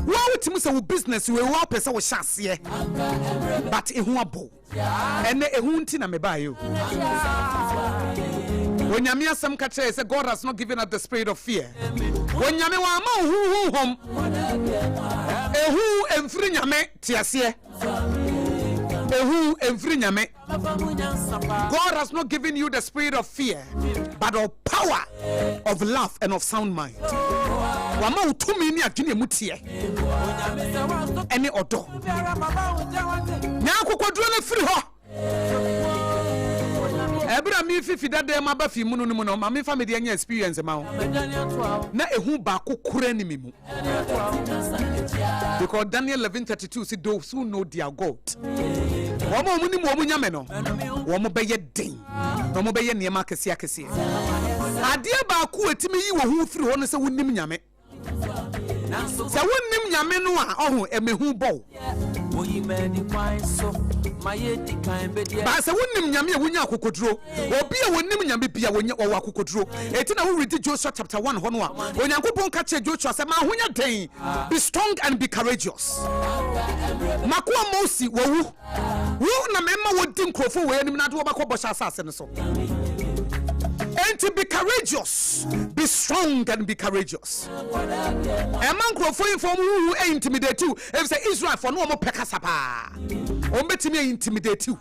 wo wotimi se wo business we wo pese wo hyase but ehu abo ene ehu nti na mebayo when Yami asem ka kire say God has not given us the spirit of fear. When Yami wa ma hu hom ehu emfiri nyame tiase ehu emfiri nyame. God has not given you the spirit of fear but of power, of love and of sound mind. Wa ma utumi ni adwene mutie ene odo nya kokodro na firi ho Ebra mi fifi dade ma ba fi munu no ma me family anya experience ma ho na ehu ba kokura ni mimu because Daniel 11:32 say those who know their God womo mu ni mo mu nyame no womo be ye den no mo be ye niema kese akese ade ba ko etimi yi wo hu firi ho no se wonim nyame se wonim nyame no a oho emehu bo Basa wonnim nyame a wonya akokoduro obi a wonnim nyame bia wonya wo akokoduro eti na wo read Joshua chapter 1 hono a onyankopon ka che Joshua say ma honya den be strong and be courageous makoa Moses wawu wo na mema wodi nkrofo we anim na de wo bakọ bosha asase ne so and to be courageous be strong and be courageous a man nkrofo inform who intimidate you if say Israel for no mo pekasa pa o betimi intimidate you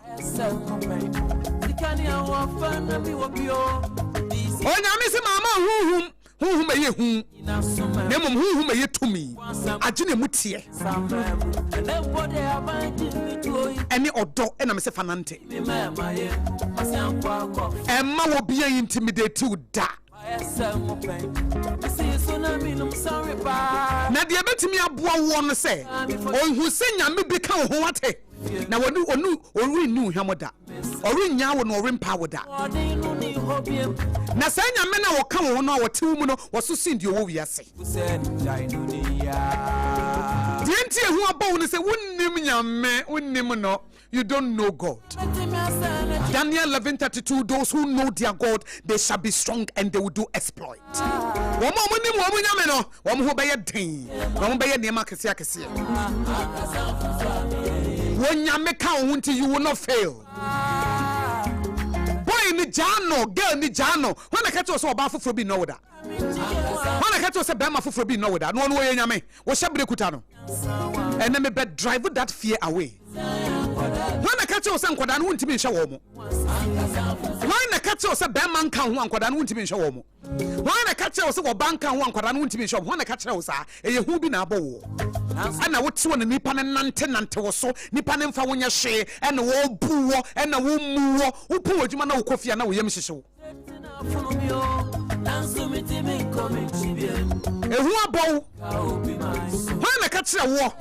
onyame se mama huhum eye hu nemom huhum eye tumi agene mutie ene odo ena me se fanante emma wo bia intimidate you da na de betimi aboa wo no se onhu se nyame bi ka ho wate na onu nu hwamoda nya wo no rempa wo da na sa nyame na wo ka wo no wo tew mu no wo so sindi wo wiase dienti ehu abawo no se wonnim nyame wonnim no you don't know God. Daniel 11:32 those who know their God they shall be strong and they will do exploit. Womo munim wo nyame no wo ho be ye den wo be ye nema kese akese when you make count you will not fail. Boy ni jano, girl ni jano. When I catch you so about for be no that. When I catch you say bema for be no that. No one way nyame. Wo shabre kutano. And then me be drive that fear away. When I catch you say nkoda no ntimi nhwe wo mo. When I catch you say bema nka ho nkoda no ntimi nhwe wo mo. When I catch you say wo banka ho nkoda no ntimi nhwe wo. When I catch you say eye hu bi na abo wo. Ana wote wona nipa ne nante wo so nipa ne mfa wonya hwe ene wo buwo ene wo muwo wo pu adwuma na wo kofia na wo yem hyehyew ehu abo wana ka kire wo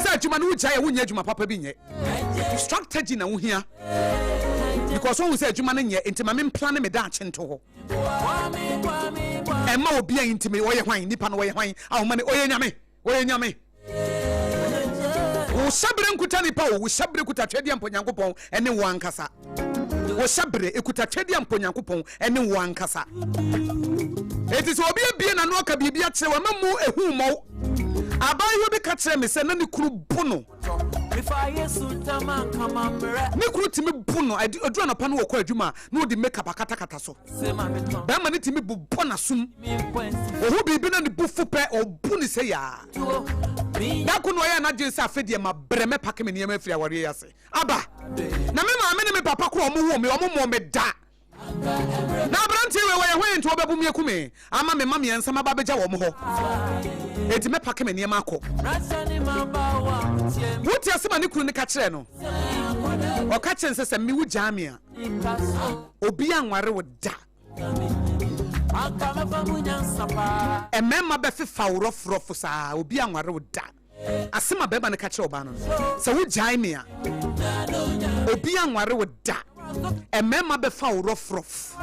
sa adwuma no wugya ya wonya adwuma papa bi nye strategy na wo hia because wo say adwuma no nye intima me plan me da achento ho emma obi a intimi wo ye hwan nipa no wo ye hwan ahoma ne oye nyame oye nyame wo shabre nkuta nipa wo shabre kuta twede amponyankopon ene wo ankasa wo shabre ekuta twede amponyankopon ene wo ankasa eti so obi abie na no aka bibia kire wa mamu ehu mo abayo bi ka kire me se na ne kuru buno ne kuru timi buno adura na pa no wo adwuma na wo di makeup akatakata so ba ma ne timi bubo na sum ohu bibi na ne bufu pe obu ni se ya na kuno ya na jinsa afedie ma breme pake me niam afiri aware yase aba na me ma me ne me papa kro omo wo me omo me da na branti we hwe nto obebu me kume ama me ma me nsama ba beja wo mo ho eti me pake me niam akọ wuti asema ne kuru ne ka kire no o ka kire nse se me wu jamia obi anware wo da emema be fifa urofrofo sa obi anware wo da asema beba ne ka kire oba no se wo jamia obi anware wo da emema be fa urofrof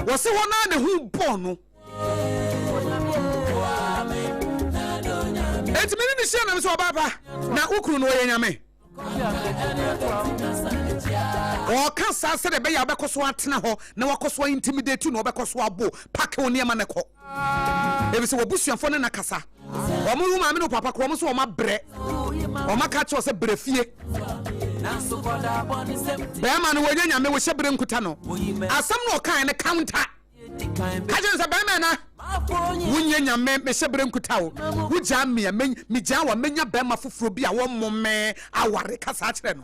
wo se wona ne hu bono eti me ni shia na me so baba na ukuru no ye nyame o ka sa se de be ya bekoso atena ho na wakoso intimidate no bekoso abo pake oni ama ne ko e be se wobusuafo ne na kasa o mu ma me no papa ko mo so o ma bre o ma ka cho se brefie be ma no wonya nyame wo hyebre nkuta no asam no kan ne counter kaje se be ma na wunya nyame me hyebre nkuta wo wugya me me gya wa menya be ma foforo bi a wo momme aware kasa kire no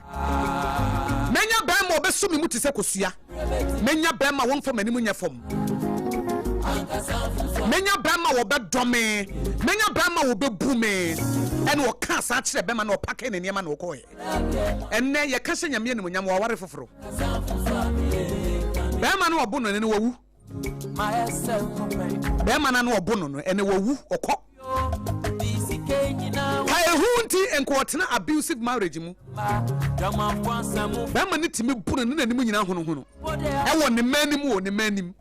menya be ma obeso me muti se kosua menya be ma won fam animu nya fam menya be ma wo be dome menya be ma wo be bume ene wo kasa kire be ma na opake ne niam na wo koye enne ye kase nyame animu nya wo ware foforo be ma na wo bono ne wo wu be ma na no obono no ene wawu okọ ha ehu wonti enko abusive marriage mu bema ne timi bunu ne nanim nyina hono e wo ne manim wo ne manim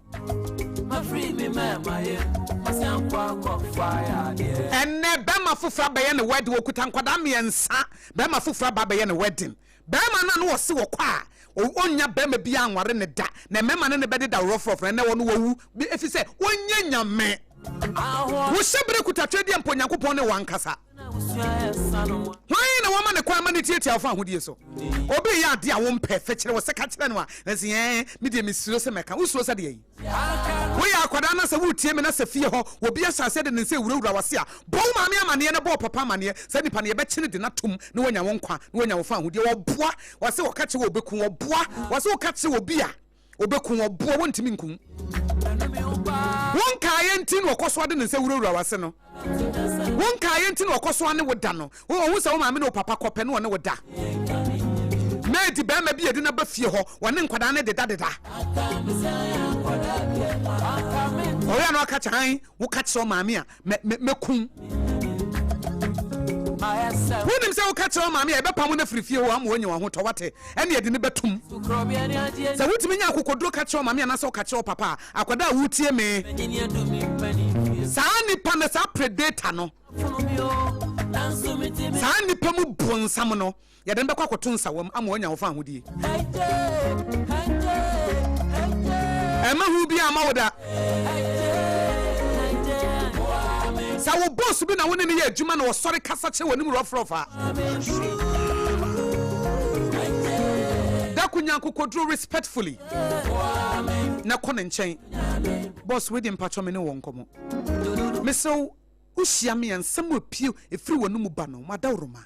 enne bema fofra be ye ne wedding okuta nkwada miensa bema fofra ba be ye ne wedding bema na no wo se wo kwa onya bema bia anware ne da na mema ne be da rofrofre na wo no wawu efi se onya nyame wo sebere kutatwe de mponyankopon ne wankasa why na woman ne kwa mani tietia afa ahodie so obi ya ade a wo mpe fe kire wo se ka kire no a na se me de misiro se meka wo suro se de yi wo ya akwada na se wo tie me na se fie ho obi asase de ne se wurawura wase a bo maame amane ne bo papa amane se nipa ne be kire de na tom ne wonya wo nkwa ne wonya wo fa ahodie wo boa wase wo ka kire wo beku wo boa wase wo ka kire obi a obeku wo boa wo ntimi nkum won ka yenti no koso de ne se wurawura wase no won ka yenti no koso ane woda no wo hu se wo maame ne papa kope no ne woda medi be ma bi edi na ba fie ho wone nkwada ne deda oya no aka chan wo ka che o maame a mekun wonim se wo ka che o maame a be pam na frifie ho am wonye wo ho to wate ene edi ne betum se wutimi nya akokodro ka che o maame a na se wo ka che o papa akwada wutie me saa nipa na saa predator no saa nipa mu bonsam no yɛde mbɛkɔ akoto nsawam ama wonya wo fa ahodie ɛma hu bi ama woda sa wo boss bi na wone ne yɛ adwuma na wɔsɔre kasa kye w'anim rɔfrɔfa da kunya kokodro respectfully na kɔ ne nkyɛn boss we de mpatwɔ me ne wɔ nkɔmɔ mesew wohyia me yansɛm opie efiri wɔ no mu ba no madawroma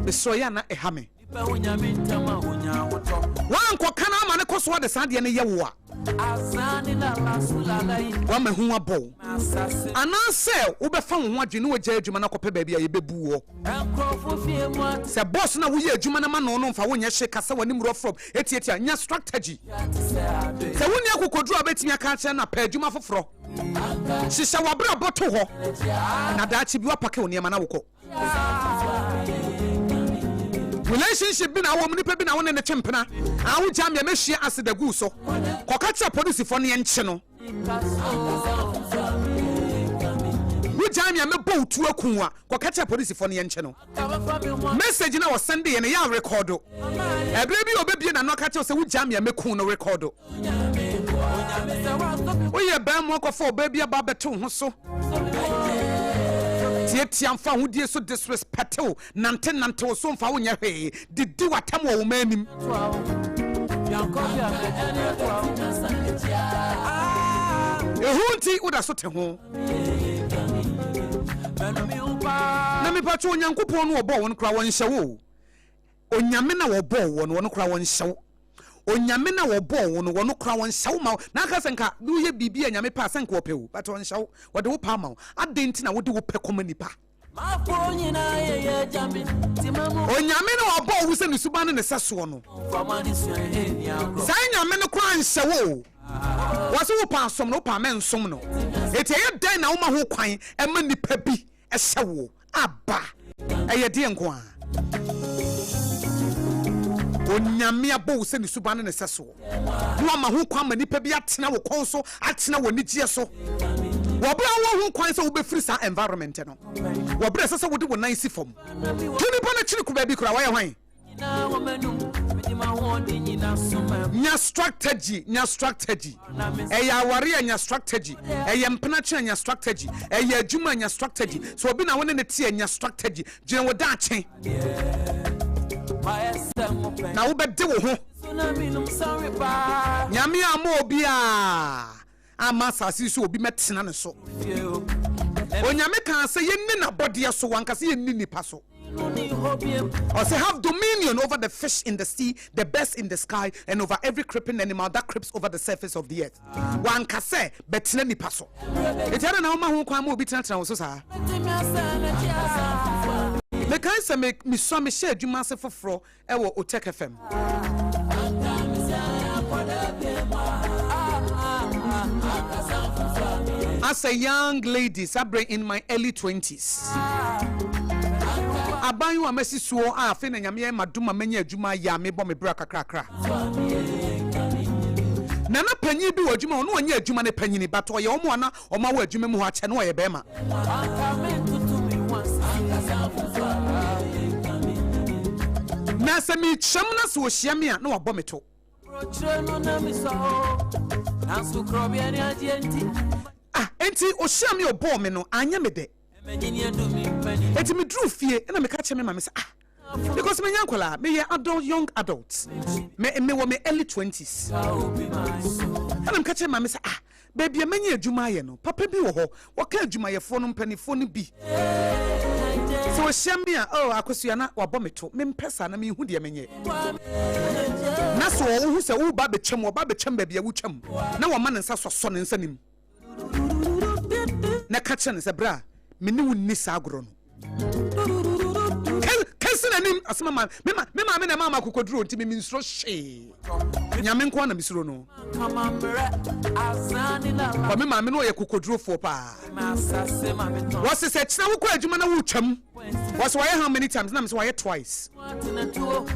besoya na ehame wan ko kana ama ne koso de sade ne ye wo a wa ma hu abo ananse wo be fa wo adwe ne wo gya adwuma na kope ba bia ye bebu wo se boss na wo ye adwuma na ma no no mfa wo nye hye kasa wani muro from etietia nya strategy se wo ne akokodru abetimi aka kye na pa adwuma foforo shisha wabra boto ho na daachi bi wapake wo niema na woko relationship bi na wo mnipa bi na wo ne chempena awu jam ya mehia asedagu so koka kye police fo ne enche no wo jam ya mebo utu akun a koka kye police fo ne enche no message na wo send ye ne ya record ebre bi obebie na no ka kye se wo jam ya mekun no record oye ba mo ko fo baby aba beto ho so tietia mfa ho die so disrespect o nante so mfa wo nya hwe didi watam wo manim ehunti uda so te ho na me pacho onyankopon no obo won kra won hyewo onyame na wo bo won kra won hyewo onyame na wo bo won kra won hyewo ma na aka senka du ye bibia nyame pa senka opewu but won hyewo wo de wo pa ma adenti na wo de wo pe komanipa onyame na wo bo wo se ne suba ne seso no sai nyame ne kra hyewo waso wo pa asom no pa men som no eti ye den na wo ma ho kwan e ma nipa bi e hyewo aba eye de nko a onyame abo se ne suba ne seso wo ma ho kwan ma nipa bi atena wo kon so atena wo nigie so wo bra wo ho kwan se wo be free sa environment no wo bra se wo de wo nan si fom tuni pa na chiri ku ba bi kura wa ye hwan nya strategy eya ware nya strategy eya mpena che nya strategy eya adwuma nya strategy so obi na wone ne tie nya strategy gina wo da chen na wo bede wo ho nyame ama obi a ama sasi so obi metena ne so onyame kan se yenni na body so wanka se yenni nipa so or say have dominion over the fish in the sea, the birds in the sky, and over every creeping animal that creeps over the surface of the earth. One can say, bettina ni paso. It's not now who come will be transferred. The kind of make me so me share you massive for fro, ewo Otek FM. as a young lady, sabre in my early 20s. Abanyu amesi suo a fe na nyame maduma menya adwuma ya me bo me bra kakrakra. Nana panyi bi wadwuma ono anya adwuma ne panyini bato ye omo ana oma wa adwuma mu ho ache no ye bema. Na se mi cham na so hia me a na wabɔ me to. Enti o hia me obɔ me no anya me de. Eti me drew fie na me ka che me ma me say because me nyankola me ye adult young adults me wo me early 20s and I'm catching my say baby amanya adwuma ye no papa bi wo ho wo ka adwuma ye fo no mpanifo no bi so shambia Akosua na wabɔ me to me mpesa na me hu de menye na so wo hu se wo ba be chem ba bia wo twam na wo ma ne nsa so ne nsa nim na catch ne se bra me ni wo ni sa agro no nim asema me na mama kokoduro ntimi mi nsro hye nyame nko na misuro no ba me mama no ye kokoduro fo pa was se china wo kwa adwuma na wo twam was why how many times na me so why twice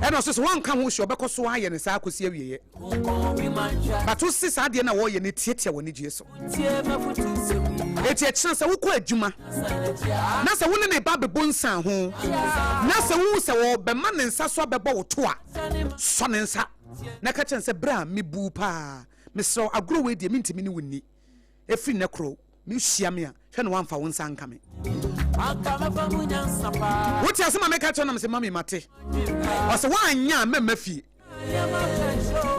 and also so one kan ho hye obekọ so aye ne sa akosi awieye but wo si sa de na wo ye ne tietia woni gie so eti china sa wo kwa adwuma na sa wo ne ba bebo nsan ho na sa wo se wo be ma ne nsa so abebo wo to a so ne nsa na ka chen se bra me bu pa me so agro we de mintimi ni wonni efi ne kro me hia me a hwe no wamfa wo nsa nka me wo ti asema me ka chen na me se mami mate o se wanya memma fie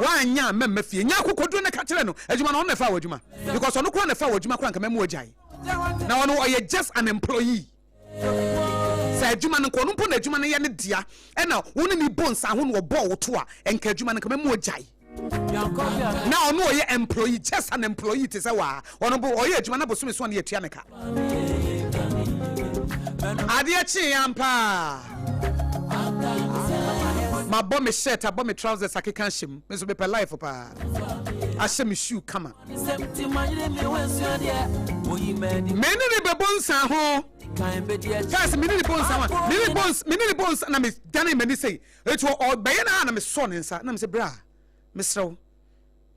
wanya memma fie nya kokodu ne ka chere no adwuma no on ne fa wadwuma because ono kro ne fa wadwuma kro nka memu ojai na ono oye just an employee sa adwuma no kono mpo na adwuma no ye ne dia e na woni ni bonsa ho no obo wo to a enka adwuma no kama mu ojai na ono oye employee just an employee te say wa ono bo oye adwuma na bo so me so na yetua ne ka ade achi yampa ma bo me shirt abo me trousers akeka him me so be per life pa ahye me shoe kama meni ni be bonsa ho guys mini bones na me dane mani say eto obaye na me so ne nsa na me say bra me srew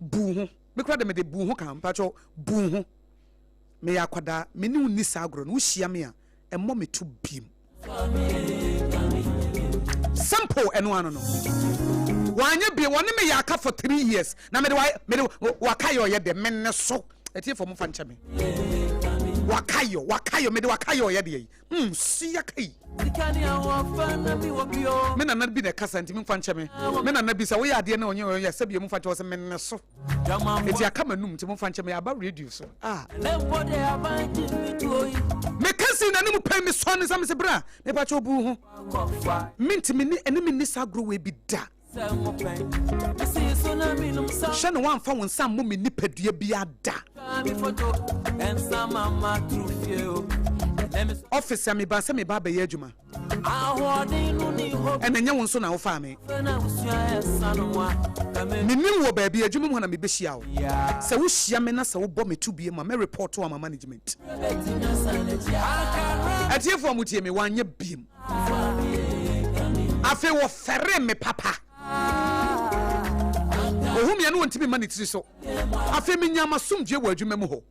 bu ho me kura de me de bu ho kan pa cho bu ho me yakwada meni unni sa agro no hia me a emmo me to bim sample eno ano no wanye bi woni me yaka for 3 years na me de wakayo ye de menne so etie for mo fa nche me wakayo me de wakayo ye de si yakai me na bi ne kasa ntimi mfa nche me na bi sa wo ya de na onye ya sabie mu fa nche wo se menne so etie aka manum ntimi mfa nche me aba radio so me kasi na nimu pe me so ne sam se bra me pa cho bu ho mintimi ni enemi ni sagro we bi da shane wan fa won sam mo me nipadua bi ada office ya me ba se me ba be adwuma enenya won so na wo fa me nim wo ba bi adwuma mu na me be hia wo se wo hia me na se wo bo me to bie ma me report to ama management atiefo amutie me wanye biem afi wo fere me papa ohum ya no ntimi mani tiri so afi me nyama sumdwe wo adwuma mu ho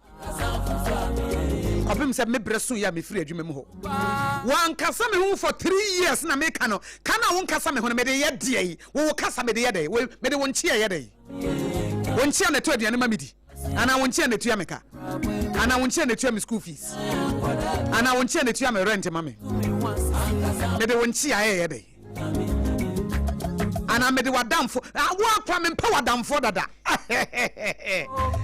abim se me breso ya me free adwuma mu ho wan kasa me hu for 3 years na me kana won kasa me ho me de ye de yi wo kasa me de ye de me de won chia ye de won chia na to aduane ma medi ana won chia na tua me ka ana won chia na tua me school fees ana won chia na tua me rent ma me de won chia ye de ana me de wadamfo wa kwa me mpa wadamfo dada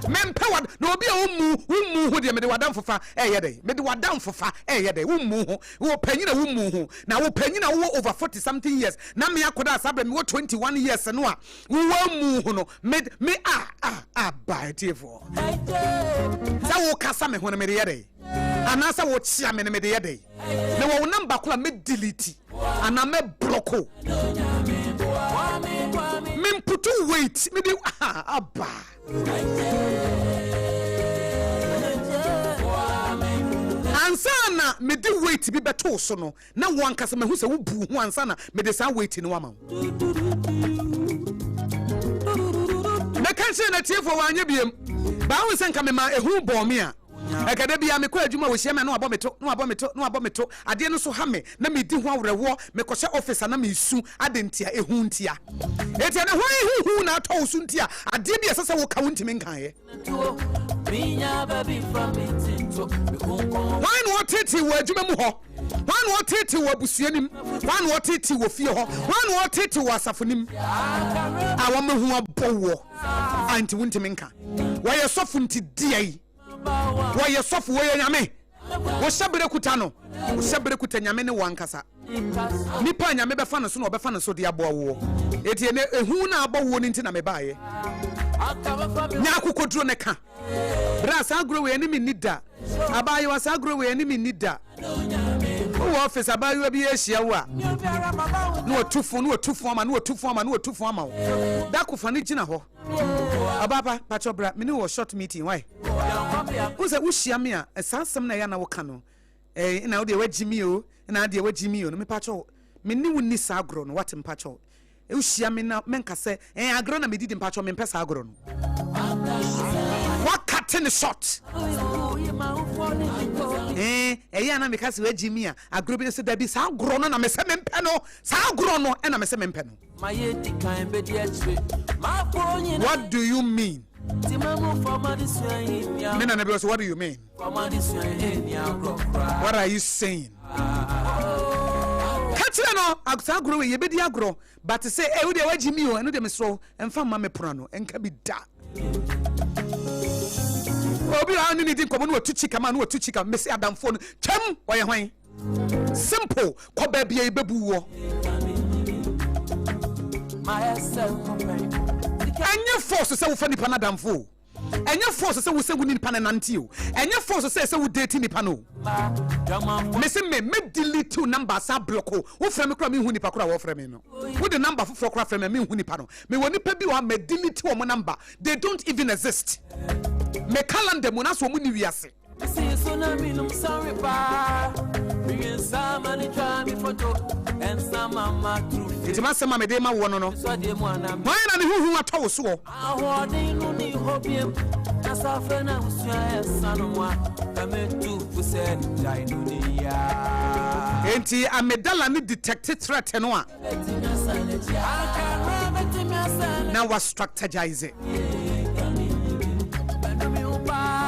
me mpa wad no obi a wummu ho de me de wadamfo fa ye de me de wadamfo fa ye de wummu ho wo panyina wummu ho na wo panyina wo over 40 something years na me akoda asabe me wo 21 years no a wo wummu ho no me ba tiefo sa wo kasa me ho no me de ye de ana sa wo chia me me de ye de na wo number kola me delete ana me blocko me put wait me de abba ansana me di weight bi beto so no na wo ankasa me hu se wo bu hu ansana me de san weight ni wama me kan se na tie fo wanye biem ba hu se nka me ma ehu bɔ me a ekade bia me kɔ adwuma wo hia me no abɔ meto ade no so ha me na me di ho awrewo me kɔ hye office na me su adentia ehu ntia etia na ho hu na atɔ su ntia ade bia sese wo ka wo ntimi nkan ye One what titi wo adwuma mu ho one what titi wo abusuanim one what titi wo fie ho one what titi wo asafonim awo me hu abɔwo anti wo ntimi nka wo ye sɔfo nti diai wo ye sɔfo wo ye nyame wo hyabere kuta no wo hyabere kuta nyame ne wankasa nipa nyame befa no so no befa no so de abowo etie ne ehu na abowo ni nti na me baaye nya kokoduro ne ka bra sa agro we ni nida abaye wa sa agro we ni nida wo office abaye bi ehia wo a no otufo ama da kofa ne gina ho ababa pacho bra me ni wo short meeting why wo se wo hia me a sansem na ya na wo ka no na wo de wagimi o na de wagimi o no me pacho me ni wo ni sa agro no what mpacho wo hia me na menka se agro na me didi mpacho me mpesa agro no what cutting short na me kase wagimi a agro bi so da bi sa agro no na me se me mpe no sa agro no na me se me mpe no what do you mean? What do you mean? What are you saying? Catch no, agro we be agro, but to say, we dey waji mi o, eno dey me so, emfa ma me prano, enka bi da. Obi a ni din komo no tuchika ma no tuchika, me say adam phone, twem oye hwan. Simple, ko ba bia ibebu wo. Anya force say wo fa nipa na damfo anya force say wo se wo nipa na nante o anya force say wo date nipa no me say me delete number sa block wo fra me kra me hu nipa kra wo fra me no wo the number for kra fra me hu nipa no me wo nipa bi wa me delete wo mo number they don't even exist me calendar mo na so mo ni wiase sorry pa bring some money try me photo and some mama true it must say me dey ma wo no no why na ne hu atọ so ahode no ni hobiem na safa na usua esano wa kametu fuse dai no ni ya enti amedala ni detect threat no a na was strategize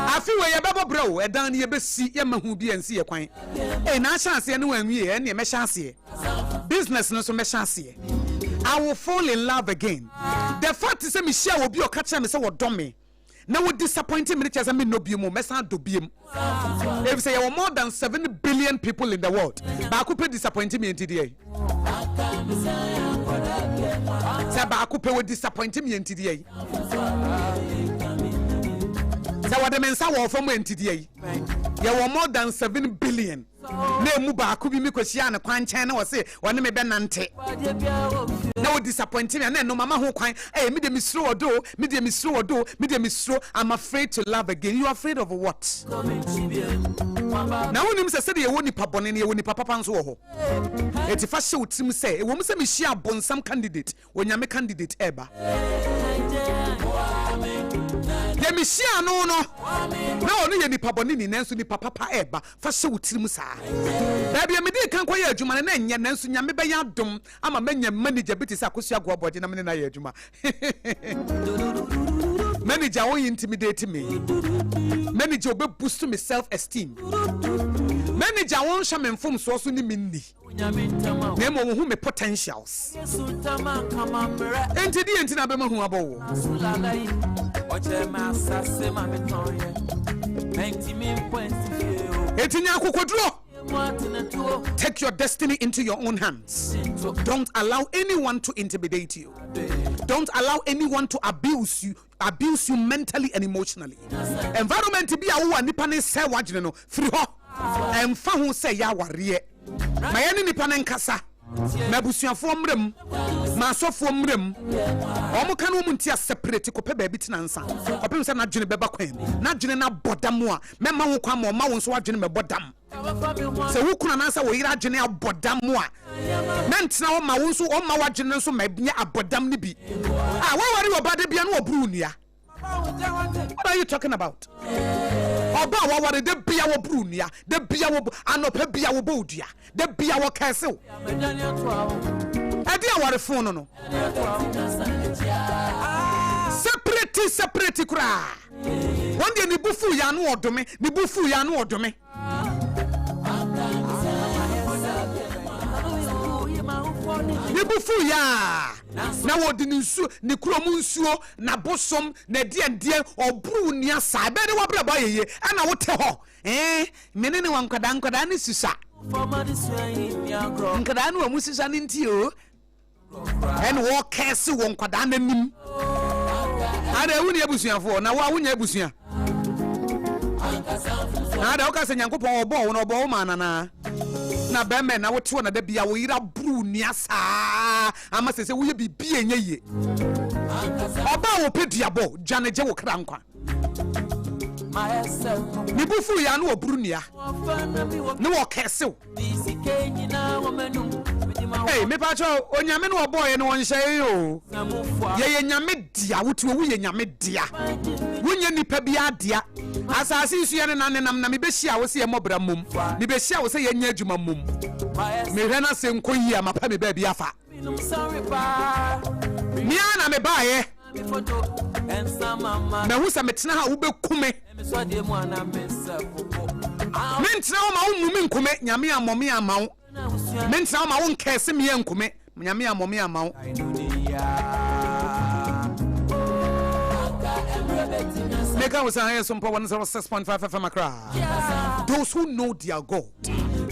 afi we ye bebo bro edan ne ye besi ye mahu bi ansi ye kwan na chance ye ne wanwie e ne me chance business no so me chance I will fall in love again the fact is me share obi o ka kire me say wo dom me na wo disappoint me chance me no biem me san do biem if say you more than 7 billion people in the world ba ku pe disappoint me ntidi say ba ku pe wo disappoint me ntidi say what the men say wo from ntidi you were more than 7 billion na mu ba ku bi mi kwahia ne kwan chen na wo say wone me be nante na wo disappoint me na no mama ho kwan me de misro odo me de misro I'm afraid to love again. You are afraid of what? Na wonim se de ye woni pabone ne ye woni papa nso wo ho etifa hye wotim se e wo se me hia bonsam candidate wonyame candidate eba ye me hia no na ono ye ni pabone ni nanso ni papa eba fa hye wotim sa da bia me de kan kwa ye adwuma na nya nanso nyame be ya dom ama manya manager biti sa Akosua go abode na me na ye adwuma manager won't intimidate me. Manager will boost me self-esteem. Manager won't show me from source ni mini. Nemo who me potentials. Enti di enti na be ma hu abo. Enti nya kokodro. Take your destiny into your own hands. Don't allow anyone to intimidate you. Don't allow anyone to abuse you mentally and emotionally. Environment be a wo nipa ne se wagene no free ho. Emfa ho se ya ware. Ma ye nipa ne nkasa. mabusuafo mrem masofo mrem omo kan wo muntia separate ko pe ba bi tina nsa opem se na dwene beba kwan na dwene na bodam a mema wo kwa ma wo nso wadwene me bodam se wo kuna na sa wo yira dwene abodam a mentina wo ma wo nso o ma wadwene nso ma bia abodam ni bi wo wari wo bade bia no wo bru nua. What are you talking about? Oba wa wari de bia wo bru nua de bia wo anope bia wo bodia de bia wo kase ade aware phone no separate kura one day ni bufu ya no odome ni bufu ya no odome ni bufu ya na wodi nsu ni kromu nsuo na bosom na die obru nia sa be ne wabra ba yeye ana wote ho menene wankwada ne sisa nkada no amu sisa ne nti o en wo kese wankwada nanim ada wuni abusuafo na wa wunya abusua ada o ka se nyankopon obo wo no obo ma na beme na wote na da bia wo yira bru nia sa ama sese wo ye bibie nyeye oba wo pediabo janeje wo kra nkwa ni bufu ya no bru nia ne wo kese me pa cho onyame no oboye no wonhye yo ye nyame dia wotu wo ye nyame dia wonye nipa bia dia asase isu ye ne nanenam na me behia wo se ye mobra mum me behia wo se ye nya adwuma mum me hwe na se nkoyi amapa me ba bia fa mi ana me bae me husa metena ha wo bekume mentena wo ma wo mumi nkume nyame amomi amawo mentena wo ma wo nkese me nkume nyame amomi amawo Mega was a Sompa 106.5 FM Accra. Those who know their God,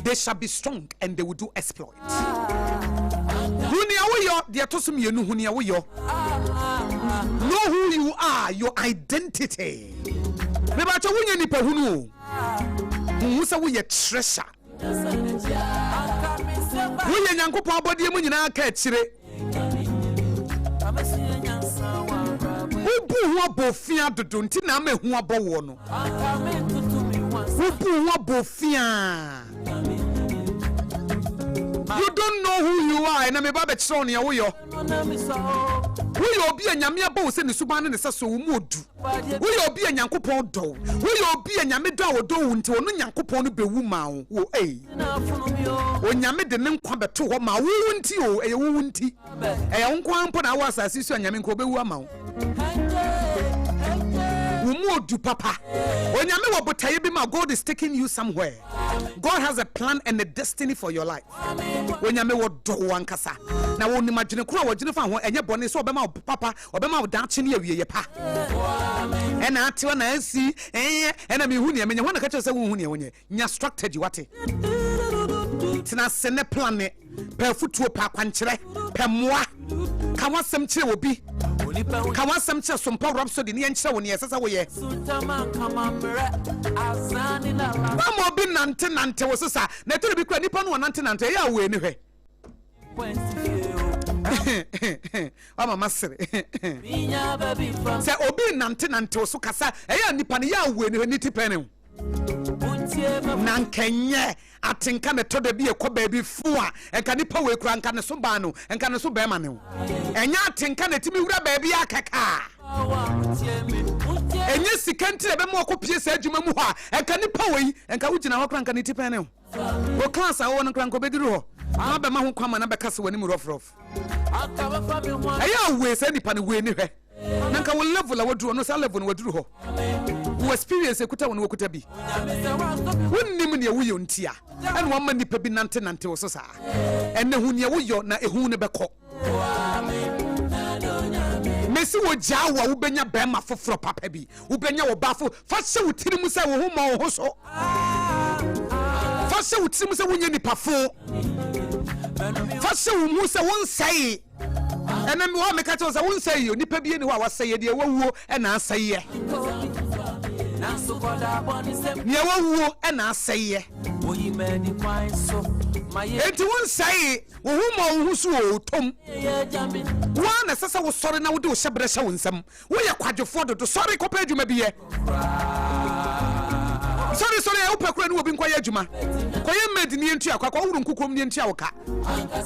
they shall be strong and they will do exploits. Know who you are, your identity. Mebacha wunya nipa hunu. Musa wuye treasure. Wuye nyankopon abodie mu nyina aka akire. Ubu ho abofia dodo nti na me ho abowo no. Ubu ho abofia. You don't know who you are na me ba be kire on ya wo yo. Wo yo obi anyame aba se ne suban ne se so wo mu odu. Wo yo obi anyankopon do. Wo yo obi anyame do awodo wo nti ono nyankopon no bewu ma wo onyame de ne nkwa beto ho ma wo nti o eye wo nti eye nkwa mpo na wo asase su anyame nko bewu ama wo Umudu papa. Onyame wo botaye bi ma God is taking you somewhere. God has a plan and a destiny for your life. Onyame wo do wankasa. Na wo nimagine kura wo gine fa ho enye bone so obema papa, obema wo dachi ne awieye pa. Ena ate na asi ena me hu ne menye ho na ka che se wo hu ne wonye. Nya structured you wate. Tina sene plan pe futuo pa kwankere, pe moa. Ka wasem kire obi. Ka wasem kire Sompa Rhapsody ne nkire wo ne yesesa wo ye. Mama obi nante wo sesa. Na to bi kura nipa no nante ya wo eni hwe. Mama masere. Se obi nante wo so kasa eya nipa ne ya wo eni hwe ni tipene. Nankenye atinka ne to da bi ekoba bi fuwa enka nipa we kura nka ne so ba no enka ne so be ma ne enya atinka ne timi wura ba bi akaka enye sikantire be mo kopie sa adwuma mu ha enka nipa we enka wugina ho kura nka ne tipa ne o class a wo no kura nko beduru ho na be ma ho kwama na be kase wani mu rof eya we se nipa ne we ni hwe nanka wo level a waduru no sa level no waduru ho wo experience ekuta won wokuta bi wonnim ne wo ntia ene wo ma nipa bi nante wo so sa ene hu ne wo yo na ehu ne beko mesi wo jawa wo benya be ma foforo papa bi wo benya wo bafo fa hye wo tirimu sa wo hu ma wo ho so fa hye wo tirimu sa wo nya nipa fo fa hye wo mu sa won sai ene me wa me ka che wo sa won sai yo nipa bi ni wa wasai de wo ena asai ye Nye wo ena aseye. enti won sai wo hu ma wo so o tom wa na sasa wo sori na wo de wo hyebere hye wo nsam wo ye kwadwefo dodo sori kopa adwuma bi ye sorry e upekura ni obi nkwa ye adwuma koye made ni entu akwa wuru nkukom ni entu awoka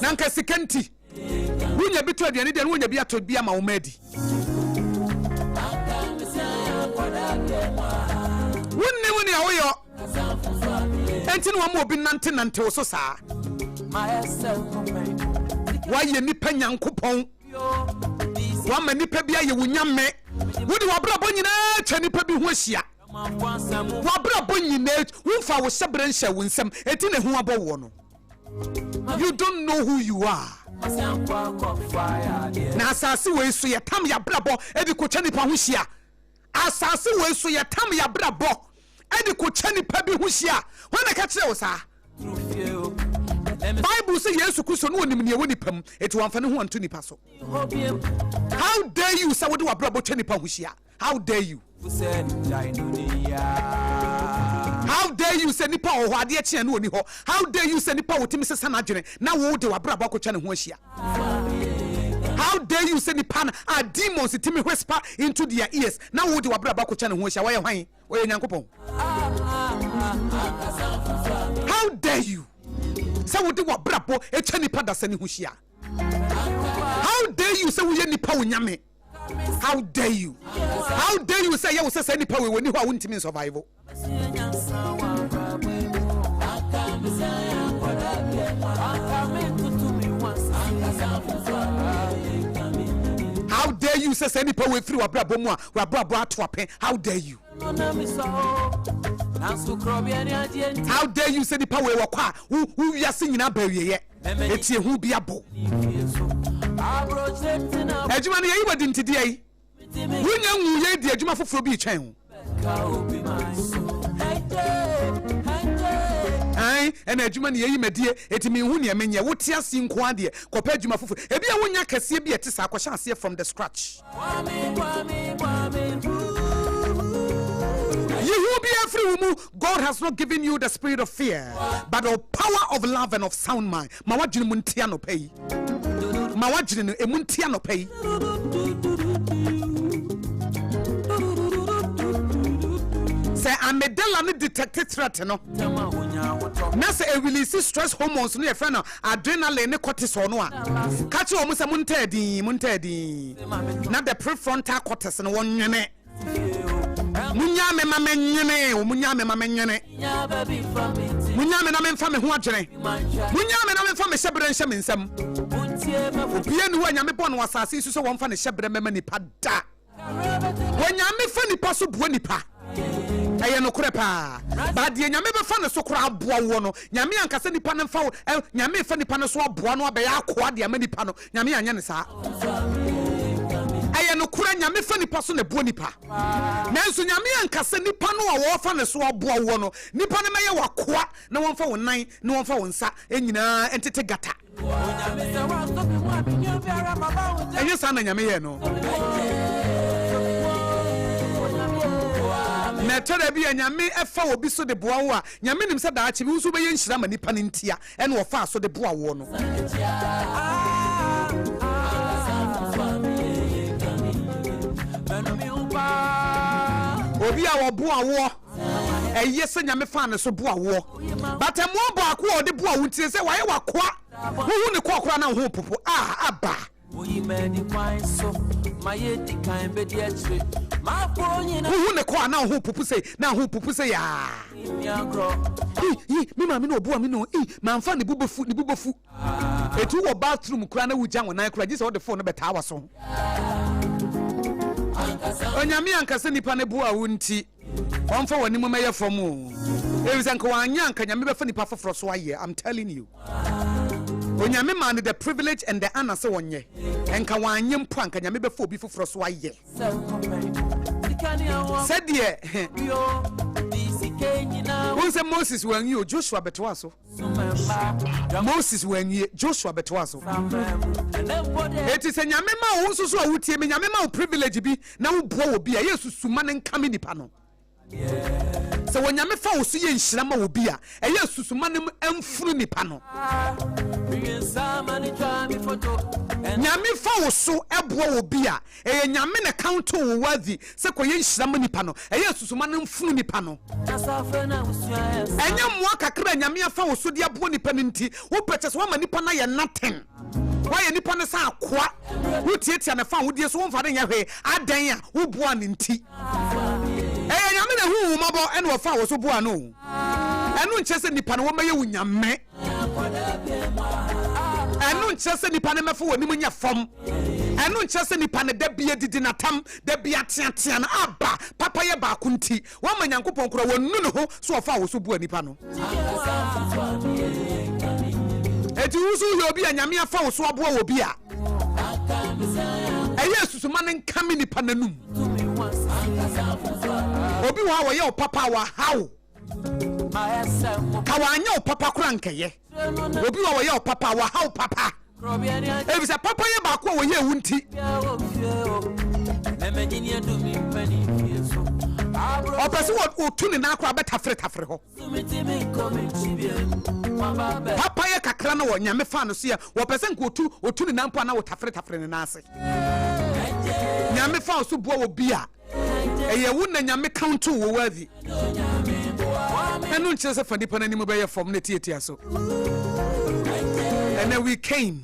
na nka sikanti wunya bitu aduane de wunya bi ato bi ama wo madi wunni awoyo enti no mo obi nante wo so saa wa ye nipa nyankopon wa ma nipa bi aye wunyame wudi wa bra bonyina cha nipa bi ho ahia wa bra bonyina wumfa wo hyebere nhya wo nsam enti ne ho abowo no. You don't know who you are. Na asase we so ye tam ya brabo edi ko cha nipa ho hia. Asase we so ye tam ya brabo edi ko cha nipa bi ho hia. Wana ka kire wo saa. Bible say Yesu Kristo no onim ne woni pam eti wamfa ne ho anto nipa so. How dare you say wodi wa brabo cha nipa ho hia? How dare you? How dare you say nipa o hwade e chia na oni ho? How dare you say nipa wotimi sesa na dwene na wo de wa brabo akotwa ne ho ahia? How dare you say nipa na demons timi whisper into their ears na wo de wa brabo akotwa ne ho ahia? Waye hwan? Oye Nyankopon. How dare you say wo de wa brabo e twa nipa da sani ho ahia? How dare you say wo ye nipa wonyame? How dare you? How dare you say you say nipa we woni ho a wontimi survival? How dare you say nipa we free wa brabo mu a wa brabo ato apen? How dare you? How dare you say nipa we wa kwa wu wiase nyina ba wieye etie hu bia bo ejuma ne yi wadi ntidi yi wunya nwu ye di ejuma foforo bi twen ho ai ena ejuma ne yi medie etimi hu ne menye wote ase nko ade kopa ejuma foforo ebi a wonya kase bi ete sa akosha ase from the scratch God has not given you the spirit of fear, but the power of love and of sound mind. Mawajini muntia no pay. Mawajini emuntia no pay. Say amedela ni detected threat no. Na say e release stress hormones no e friend no adrenaline ne cortisol no a. Catch o mo say muntedi. Na the prefrontal cortex no wonwene. Munyame mamenyene munyame na memfa me ho adwene munyame na memfa me hyebere nhye me nsam obie ne ho anyame bɔ no wasase su so wɔmfa ne hyebere mema nipa da wonyame fa nipa so buo nipa ɛyɛ no kore pa ba de nyame be fa ne so kora aboa wo no nyame ankasa nipa ne mfa nyame fa nipa ne so aboa no abɛyɛ akoa de ama nipa no nyame anya ne saa no kura nyame fa nipa so na buo nipa nanso nyame ankasa nipa no a wo fa ne so aboa wo no nipa ne meye wakoa na won fa wo nan na won fa wo nsa enyina entete gata enye sa na nyame ye no na tere bi nyame efa obi so de boa wo a nyame nim se da achi bi so be ye nhira ma nipa ne ntia ene wo fa so de boa wo no obi a wo boa wo eye se nyame fa ne so boa wo but mo boa ko o de boa wo tie se waye wakoa hu ne kokora na ho popo aba oyi mani kwan so mayedi kan be de atwe ma fonyina hu ne ko na ho popo se ya mi ma mi no boa mi no ma mfa ne bubofu etu wo bathroom kura na wugya wona kura gise wo de phone no beta wa so onyame ankasa nipa ne boa wo nti onfa wani mu meye from o ebisanka wanya anka nyame be fa nipa foforo so aye. I'm telling you onyame man the privilege and the honor se wonye enka wanye mpo anka nyame be fa obi foforo so aye said ye Once Moses when you Joshua betwaso Moses when you Joshua betwaso it is a nyame ma wo so so awutie me nyame ma privilege bi na wo bo obi a yesu suma ne nkame nipa no So when nyame fa wo so ye nhyira ma wo bi a ɛyɛ susuma nem amfuru nipa no nyame fa wo so ɛboa wo bi a ɛyɛ nyame na count wo worthy sɛ kɔ ye nhyira ma nipa no ɛyɛ susuma nem furu nipa no ɛnyɛ mmoa kakra nyame afa wo so de aboa nipa no nti wo pɛkyɛ so wama nipa na yɛ nothing why nipa no sa akwa wo tietia na fa wo die so wo mfa de nya hwe adan a wo boa ne nti nyame na hu mabo ene wo fa wo so boa no enu nche se nipa no wo maye wo nyame enu nche se nipa no mefo woni munya fom enu nche se nipa no da bia didi na tam da bia teatea na aba papa ye ba kunti wo ma nyankopon kura wonu ne ho so wo fa wo so boa nipa no eti wusu yo bi a nyame afa wo so aboa wo bi a eye susuma ne nkame nipa nanum obi wa wo ye o papa wa hawo ka wa anya o papa kura nkeye obi wa wo ye o papa wa hawo papa e bi se papa ye ba ko wo ye wunti o pese wo tuni na akwa betafre ho papa ye kakra na wo nyame fa no so ye wo pese nko otuni na mpo na wo tafre ne na ase nyame fa so bo wo bia eye wo na nyame count wo worthy enu nche se fani pana ni mo be ye form na tietia so and then we came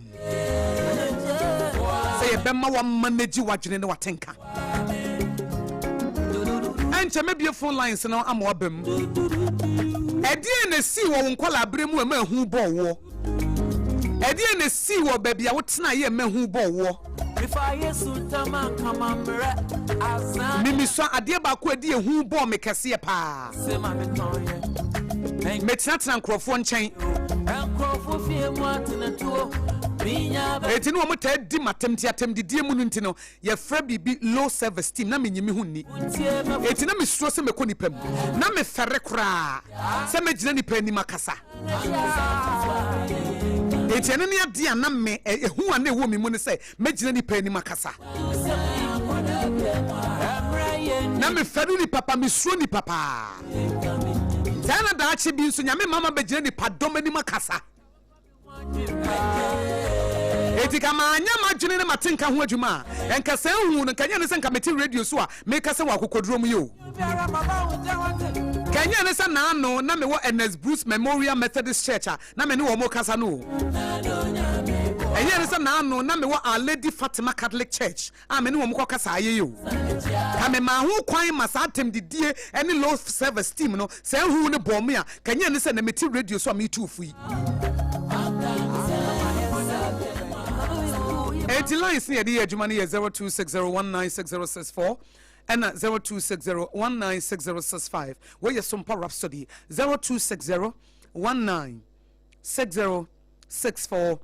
say be ma wa manage wadwene ne watenka enche me bie phone lines na ama wabam edie na si wo nkola abremu e ma hu bo wo edie na si wo ba bia wo tena ye ma hu bo wo mimi so ade ba ko ade hu bo me kese pa metina nkrofo nchen eti no mo ta di matem didie mu nti no ye fra bibi low self esteem na menyimi hu ni eti na me suro se me ko nipa mu na me fere kra se me gina nipa ni makasa eti ene ne ade ana me ehu ana ewo mi mu ne se me gina nipa ni makasa na me fere ni papa me suro ni papa tana da achi bi nso nyame mama be gina nipa dom ni makasa eti kama anya madwene ne matenka ho adwuma enka se hu no kanya ne se nka meti radio so a me ka se wa kokodro mu yo kanya ne se na no na me wo NS Bruce Memorial Methodist Church na me ne wo mo kasa no enye ne se na no na me wo Our Lady Fatima Catholic Church a me ne wo mo kasa aye yo ka me ma ho kwan masatem didie ene low self esteem no se hu ne bom a kanya ne se na meti radio so a me tu fu 80 lines near the edge money 0260196064 and 0260196065 where your Sompa Rhapsody 0260196064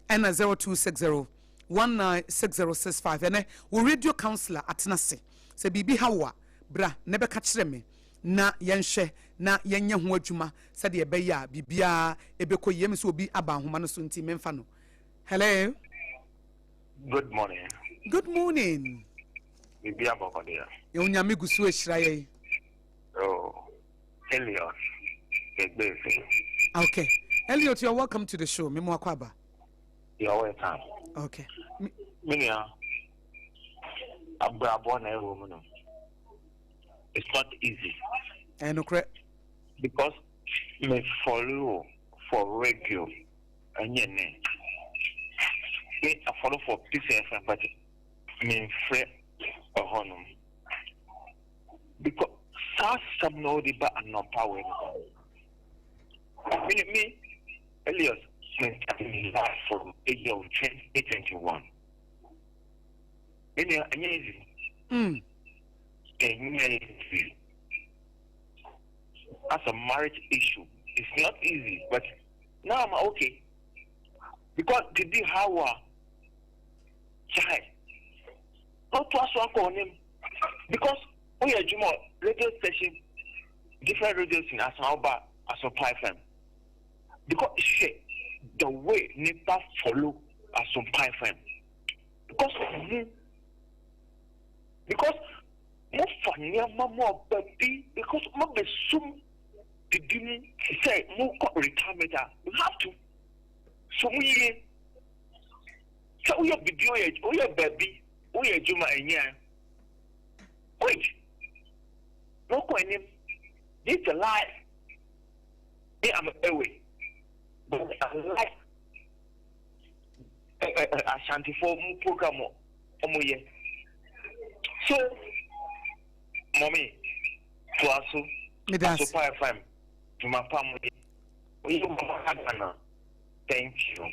and 0260196065 and we radio counselor atnase say bibi hawa bra nebe ka kire me na yenhwe na yenye ho adwuma se de ebe ya bibia ebeko yem so obi aba homa no so nti memfa no. Hello. Good morning. Good morning. Bibi Aboagye. Yo nyame gusu ehiraye. Oh, Elliot. Okay. Elliot, you're welcome to the show. Memo akwaba. You're welcome. Okay. Minia. Abra na ewo no. It's not easy. And okay. Because me follow for radio and yene. Me I follow for PCF but me free a honum. Because some no the ba and no power. Me Elias me from 2021. Any easy. As a marriage issue, it's not easy, but now I'm okay. Because did you have a child? Not to us one him. Because we are Juma radio station, different radios in Asamba as a supply firm. Because the way NEPA follow as supply firm. Because mo fa nneɛma mo baby because mo be sum the dim say mo retirement you have to so we so we have video we have baby we have juma enya wait no question this a lie I'm away but I like Ashanti for program omoye so mommy to aso Sompa FM to my family thank you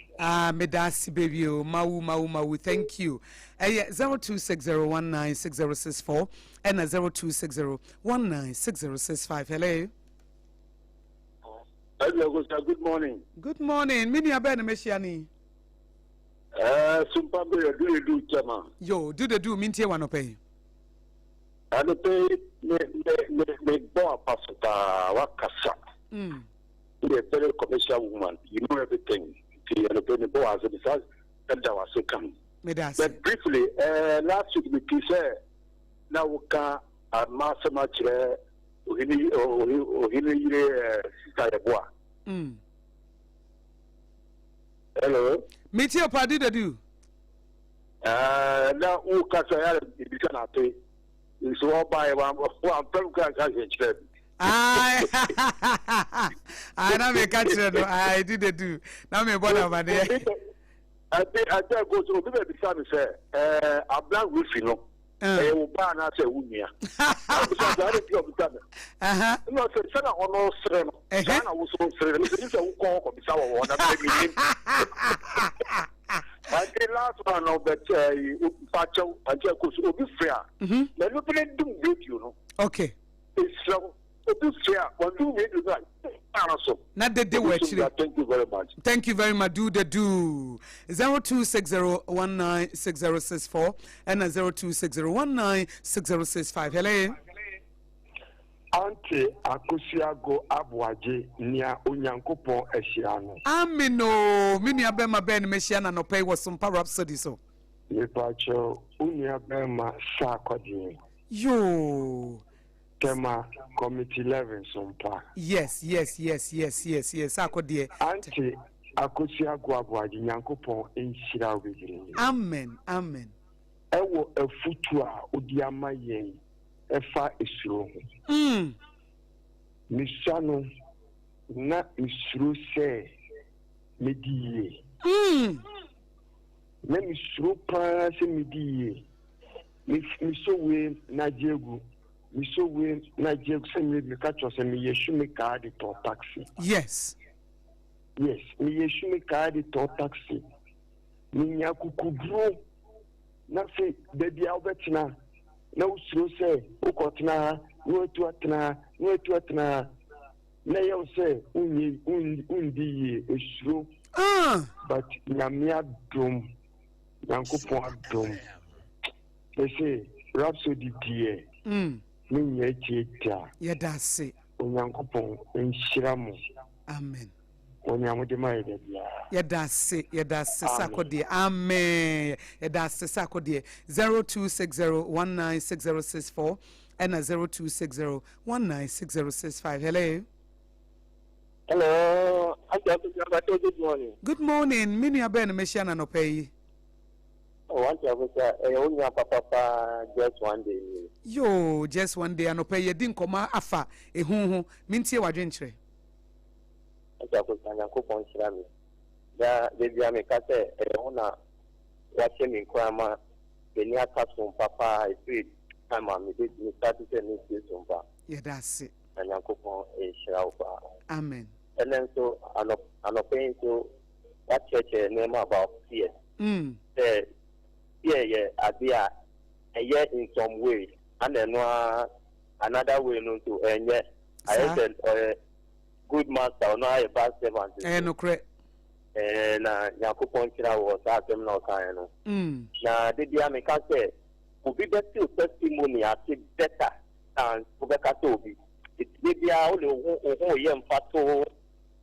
medasi baby mau thank you 0260196064 and 0260196065 hello good morning mini abena meshiani Sompa do chama yo do the do mintie wanopay ano pay me bo pastor wakasa the very commercial woman you know everything the ano pay me bo as a besides that was come but briefly last week we say na woka master match ohini sister yeboa hello meet your party the do na woka so ya bi kana pay so all by one from can I na me catch no I did the do now me born over there I go to be beside say abla wifi no e wo ba na say wunia because I dey pure beside no say na ono sre no na wo so sre no say wo ko beside wo na be mi I did last one of the Pacho and Akosua be fair. Let me play do video, no. Okay. It's so fair. One do make it right. Not the day actually. Thank you very much. Thank you very much. Do the do 0260196064 and 0260196065. Hello. Ante Akosua go Aboagye nia onyankopon ehia amino mini abema ben mehia na no pay was Sompa Rhapsody so Yepacho unia bema sakodi yo tema committee 11 Sompa yes sakodi Ante Akosua go Aboagye nyankopon enhira obegire amen ewo afutu a odi amayen efa esuro misano na esuro se mediye na misuro pa se mediye misowe na jegu se me catch us me yeshu me card to taxi yes me yeshu me card to taxi mi yakukubro na se baby albertina na usuro se ukotna wetu atna na yo se undi esuro but nyamia dom yankopon adom ese Rhapsody die minya tieta yedase onyankopon enhyiramu amen onyamude maide bia yedase sakodi amen yedase sakodi 0260196064 and 0260196065 hello good morning mini aben meshiana no pay want to say only papa just one day yo just one day no pay yedin koma afa ehunhu mintie wadwenkyere Yakupon Shirami. Da Bibia Mekate, Ona, watching in Krama, the near Castle Papa, I paid time on me, started to meet you Sompa. Yeah, that's it. And Yakupon is Shiraupa. Amen. And then so, I'm not paying to what church name about fear. Yeah, Abia, and yet in some way, and then another way to, and yet I said, good master no a bad servant no correct na yakupon kira wo sa tem na kan no na de dia me ka say obi better testimony ati better and obi ka say obi it de dia o le ho ye mfato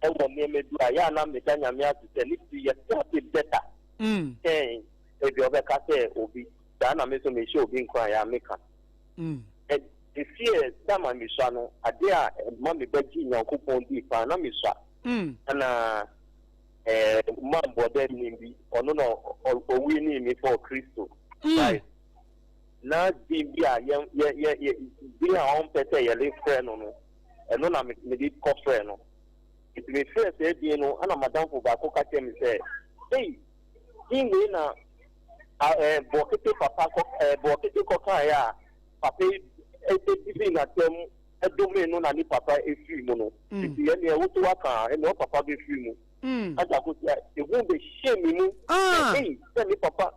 e mo me medu aya na me ka nyame ati say ni ti ye ati better e bi obi ka say obi da na me so me show obi nkwa ya me ka the fear that my mission, a dear mommy begging your coupon deep, and I'm and mom body me or no, or winning me for Christo. Right now, be our own better, your little friend, and no, I'm a friend. It may first say, you know, and I'm a down for Bacoka came and say, hey, in the Bokete Papa, Bokete Kokaya, Papa, everything at them, a domain on any Papa, a few mono. If you any out to work, and no Papa be few. And I could say, it won't be shaming. Hey, tell me Papa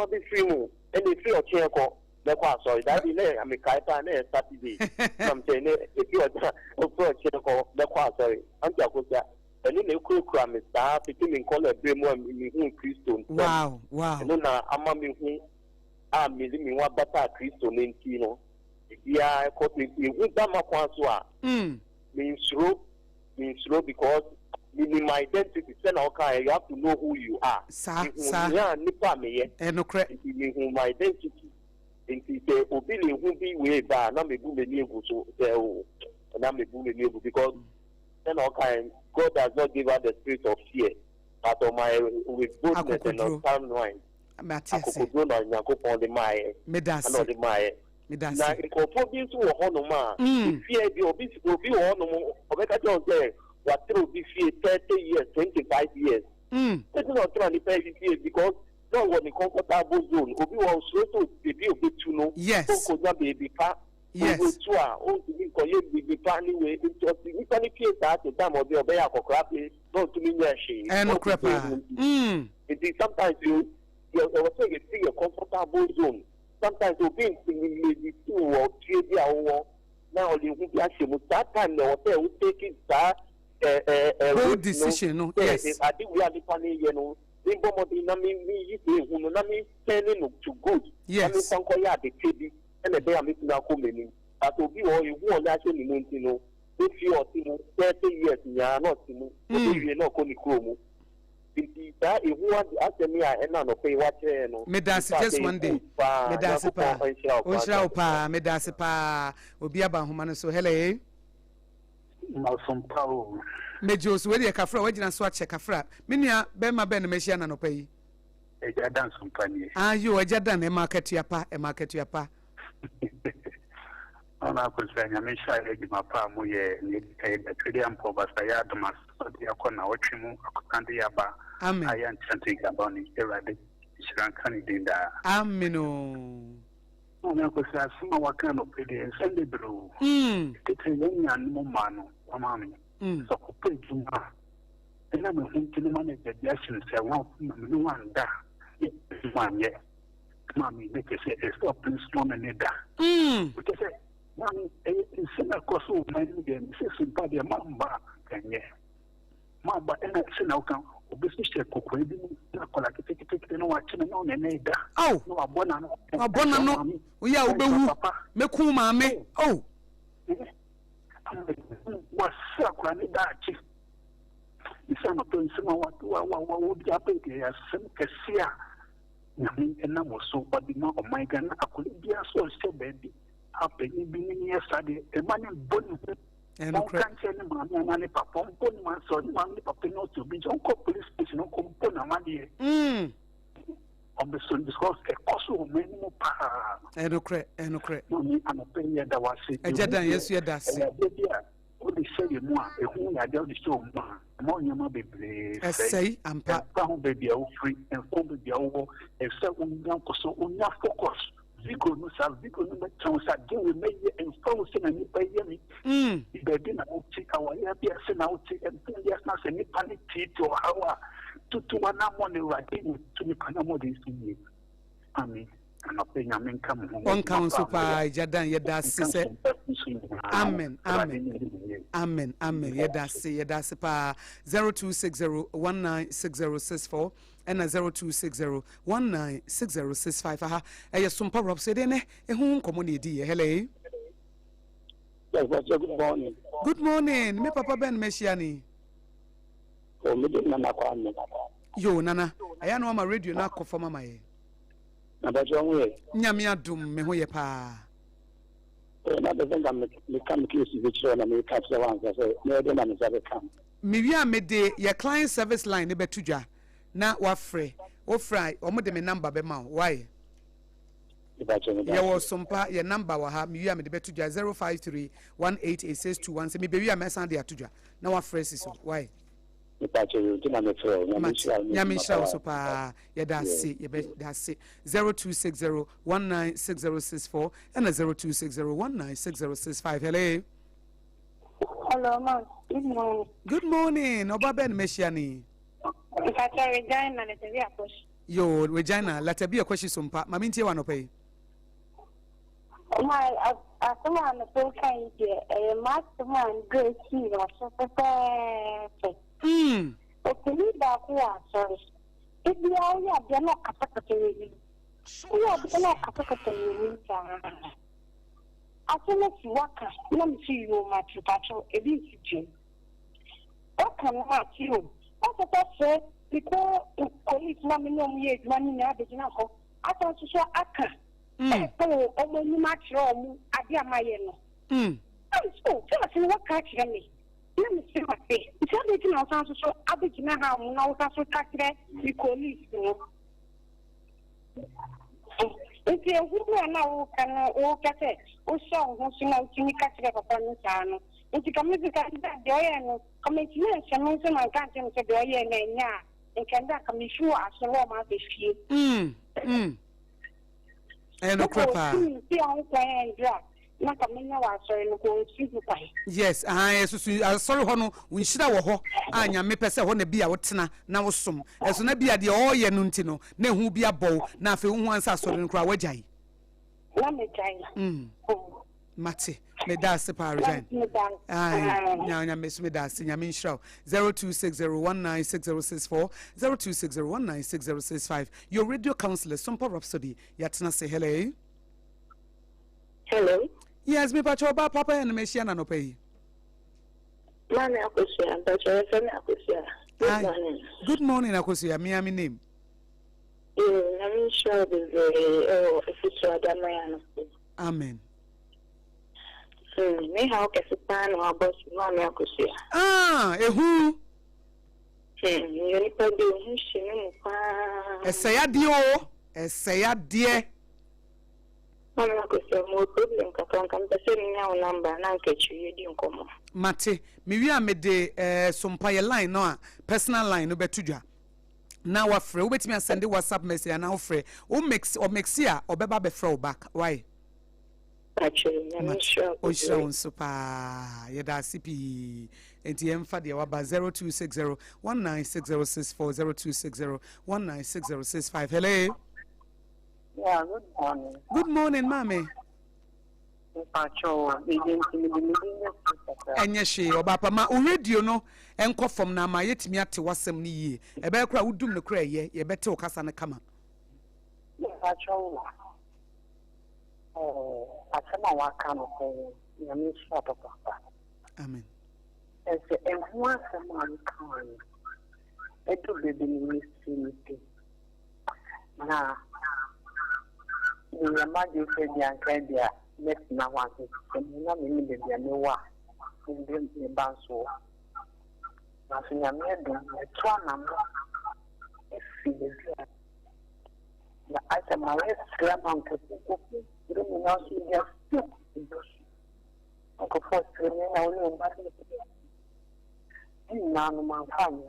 be free, and they feel chair call. Sorry, that is I mean, Kaita Saturday. I'm saying, if you are a chair call, sorry, and I could say, and then they could cram it, between color, Bremo and Christo. Wow. And then I'm a million one better Christo in Tino. Yeah, I caught me with Dama Kwansua. Means slow because in my identity, you have to know who you are. Yeah, Nipa me, and no credit in my identity. In the obedience who be way by, not me boom and so and I'm a boom and because then all kind God does not give us the spirit of fear, but of my with boldness and of sound mind. I could go on Yankopon the Maya, Medas, and the Maya. Now, incorporating to a honor, fear the obese will be on Omega John there, what will be fear 30 years, 25 years. It's not 25 years because no one in comfortable zone. Obi was to be a bit to know. Yes. Could not be a yes. Oh, to be for you, be planning way. It was significantly case at the time of the Obey for crap, not to me, and no crap. It is sometimes you are saying a comfortable zone. Sometimes you'll be in 2 or 3 hours. Now, you will be actually that time the hotel will take it that bold decision. No, yes. I think we are the funny, you know. To good. Yes. I mean, the baby and the day I'm making out coming. But to be all you want actually, you know, if you are 30 years, you are not, you are not going to grow. That if you want to ask me, I not pay what you Medasi just one day. Medasi pa. Onshaupa. Medasi pa. Obiaba humano so hele. Sompa. Mejos we dey kafra we gina so ache kafra menua be ma be no mehia na no payi eja dan Sompa ni ayo eja dan e market yapa ona ko se nya me sha eji mapa mu ye ni e trade am po basta ya domas odi akona otwimu akokande yaba amen ayan chanting gaboni erade shiran kan dinda ameno ona ko se asuma wakano pede sende bro tete nya no mano amami so couple juma and I'm thinking man the suggestion say one no one da one ye mommy make say stop please no me da because say one in sena koso my again say somebody mamba kanye mamba and say now kan obisi she kokwe bi na kola kete no wa chine no ne da oh no abona no we ya obewu meku maame oh wasa kwa ni dachi isema to nsema watu wa obi apeke ya sem kesia na ena moso odima o my god na akuli bia so se baby apeni bi ni yesade e mani bonu and kan che ni ma na ni papa bonu man so ni ma ni papa no to bi on ko police station on ko pona ma die obviously because a coso minimum pa enokre no ni anopenya da wase ejadan yesu yedase o de say you a ehu ya de o de show ma nyama bebre say ampa pa ho baby o free and phone baby o e say unya koso unya focus ziko no me chon sa de we me en phone se na ni pa ye mi baby na o chi awaya bia se na o chi en phone ya na se ni panic to hawa to wana money right to me kana mo de see ami anapenya menka mo on council pa jadan yedase se amen yedase pa 0260196064 and 0260196065 aha eye Sompa Rhapsody ne ehun komo ne di hello yes good morning me papa ben meshiani o me din na kwa me yo nana aya no ma radio na akofo mama ye na ba jo we nyame adum me ho ye pa the thing I'm become case which one I make catch the ones I say, no, then I'm ever come. Maybe I made your client service line, the betuja. Now, what free? O fry, or more than a number be ma. Why? Yeah, was Sompa, your number will have me. I made the betuja 053 188 Say, maybe I mess on the atuja. Now, what phrase is why? Yamisha Sopa, yeah, that's it, that's it. 0260 196064 and a 0260 196065. Hello. Hello, ma'am. Good morning. Good morning. Obaben Meshiani. If I try Regina, let me a question. Yo, Regina, let it be a question. Sompa, Maminti one pay. My, someone the full kind a master man, great hero, so perfect. Okay, back here, sorry. If you are, they're not capacity. We are not capacity. As soon as you walk, let me see you, my patrol, a bit. What can I ask you? What does say? Because police money money now, the general. I thought you saw Aka. Oh, you match your idea, my yellow. So, tell us what catch me. Let me see my face. It's everything else. So, I begin now. Now, that's what catch the police. If you are now can walk at it, or so, who's now to me catch the Papanano. If you come with that, Joanne, come in here, and I can't say Joanne, and can that come sure as a woman this year. And a crapper. Yes, I sorry, Hono, we should have ho, Anya, me pesa hone be out now some. As soon as be at the all ye nuntino, ne who be a bow, now for once I saw in Crawajay. Mati, me da separ resign. Now, Miss Medas, in Yamin Show 0260196064, 0260196065. Your radio counselor, Sompa Rhapsody, Yatna say hello. Hello. Yes, me patrol Papa and Messiana no pay. Mami Akosua, Akosua. Good morning. Good morning, Akosua. Me am name. I'm sure the official Damayan. Amen. Me how can you find our boss, Mami Akosua? Ah, who? You need to do Essaya dear. Mami Akosua, more problem. Can send me our number and I'll catch you in common. Mate, me we me de Sompa line no personal line no betuja. Now wa free, wait me send the WhatsApp message and now free. O mix here or beba be throw back. Why? Actually, I'm sure. Oh, sure, super. Yada CP. NTM for the waba 0260 196064 0260 196065. Hello. Yeah, good morning. Good morning, mommy. Anya she obapa ma o radio no enko from na ma yetimi ate wasem ni yie e be kra wudum no kra ye ye bete o kasa ne kama atama waka no ko nyame sha papa amen ese enho asema kan edu bebe ni simiti na ni amadi se dia kan dia next na one na me ni bebe me wa ndi banso na sinya me do to na mo efi bebe na asa ma we scram ko do na so dia ko first ni na oni mba ni na no ma fa ni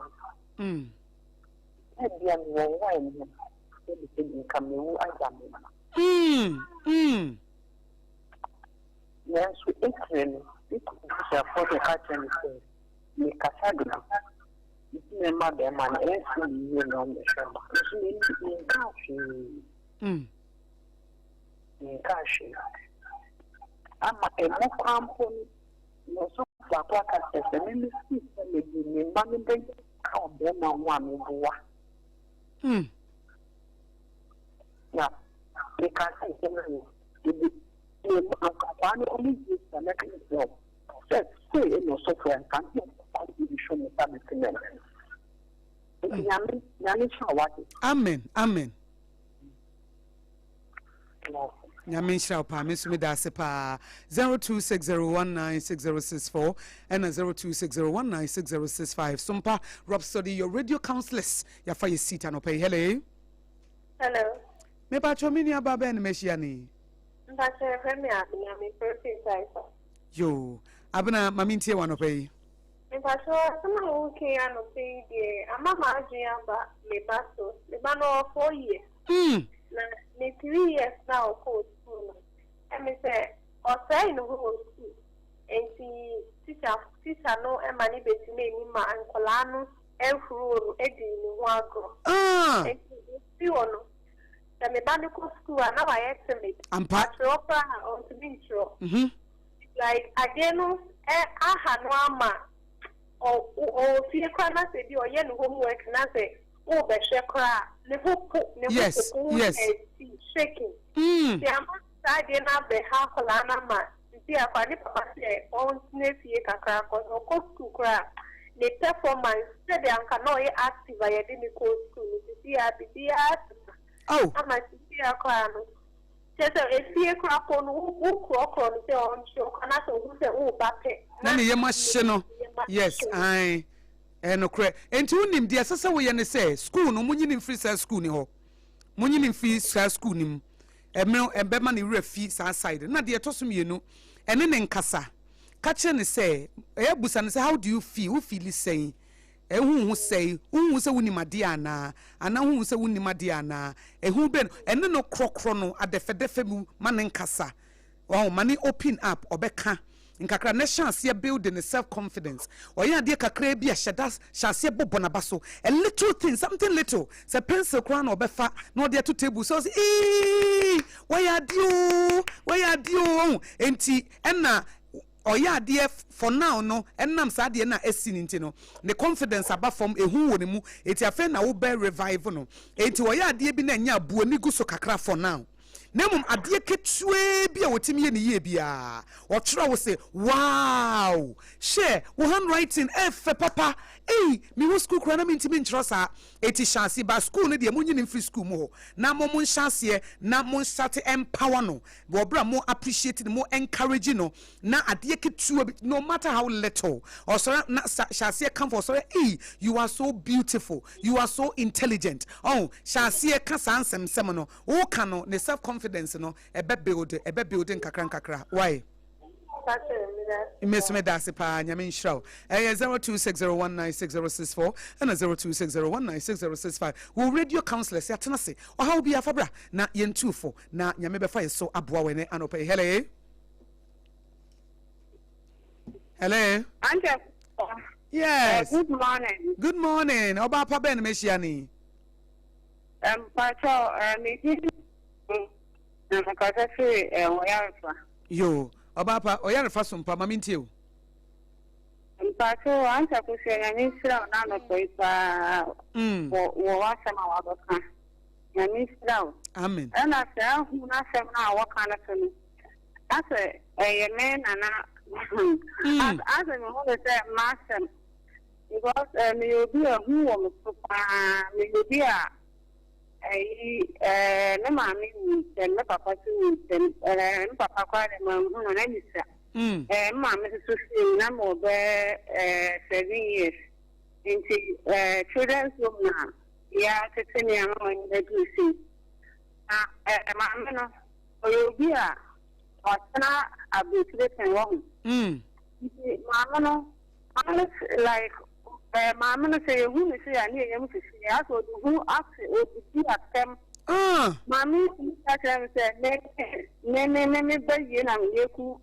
dia mi wo wa ni ni kamewu ajamu yes, excellent. It is for the catching thing. The Casagra. Remember them and everything you know the shamba. In cash. I'm a more company. No, so for what I said, the ministry may be money. How them on one over. Yeah, because one only is the next job. Say no software and can't show me something. Amen. Amen. Nyamenshra pa mesumi da ase pa 0260196064 and 0260196065 Sompa Rhapsody your radio counselors ya fa your seat and pay hello me pa chomini ababa en meshiani Mpacho femi abina me perfect yo abna mamintie wano pay Mpacho sama okay ano pay de amama ajiya ba me baso me bano 4 years na me 3 years now ko school and me say o say no go school enti teacher no e mani beti me ni ma ankola no enfuru edi ni ho agro enti si ono na me bani ko school na wa estimate ampa tropa on to be sure like again aha no ama o fie kwa na se bi o ye no homework na se o be shekra ne hopo yes shaking ti ama side na be ha kola na ma ti akwa ni papa se on ne fie kakra ko ko school kra ne performance se de anka no ye active ya de ni ko school ti ya bi ya ama ti akwa no Just a fear crap on who crock on the on show, and I saw who said, oh, back. Nani yamashino. Yes, I. No crack. And to him, dear Sassa, we say, school, no money in free school, no. Money in free school, nim. A mill and Bemani refees outside. Not dear Tossum, you know. And then in Cassa. Catcher say, Busan say, how do you feel? Who feel is saying? Who say wuni madiana ana who say wuni madiana who ben eno no krokrono adefedefemu manen kasa oh mani open up obeka nkakra na chance building self confidence oya de kakra bi a shedas chance bobona baso a little thing something little say pencil crown obefa no de to table so why are you enti enna oya de for now no enam sa de na esini nti no the confidence aba from ehu wo ne mu eti afa na wo be revive no eti oya de bi na nya abuo ni guso kakra for now nemum ade ketue bi a wotimi ye ne ye bia o tro wo say wow share wo handwriting papa me wo school kra na me ntimi ntro sa eti chance ba school ne de munyi ne free school mo na mo chance na mo start empower no bo bra mo appreciate mo encourage no na ade ketue no matter how little or so na chance come for so you are so beautiful you are so intelligent chance ka sansem sem no wo ka no ne self confidence no ebe building kakra why Miss Medasipa, Yamin Show. 0260196064 and 0260196065. We'll read your counselors at Tennessee or how be a fabra. Na yen 24. Na Yamebe Fire so Aboagye and Ope. Hello. Yes. Good morning. Good morning. Oba Paben Meshiani. Pacho, Yo. Obapa oyare fasumpa mamintie Mpacho anza kusema nisira nano poipa wo wasema waboka ya nisira amen ana sa hu na sema na waka na tunu ase yemena na as me ho say masem because me obi a hu wo msupa me obi a ne mami ne papa tu ne papa kwa ne mamu na nisa mami so na mo be 7 years into children's home na ya teteni ama nda dusi mami no oyobi a otana abutire pen wo mami no like mama no say who me say ani yam fisi ya so do who ask o di atem mami say me ba ye na me ku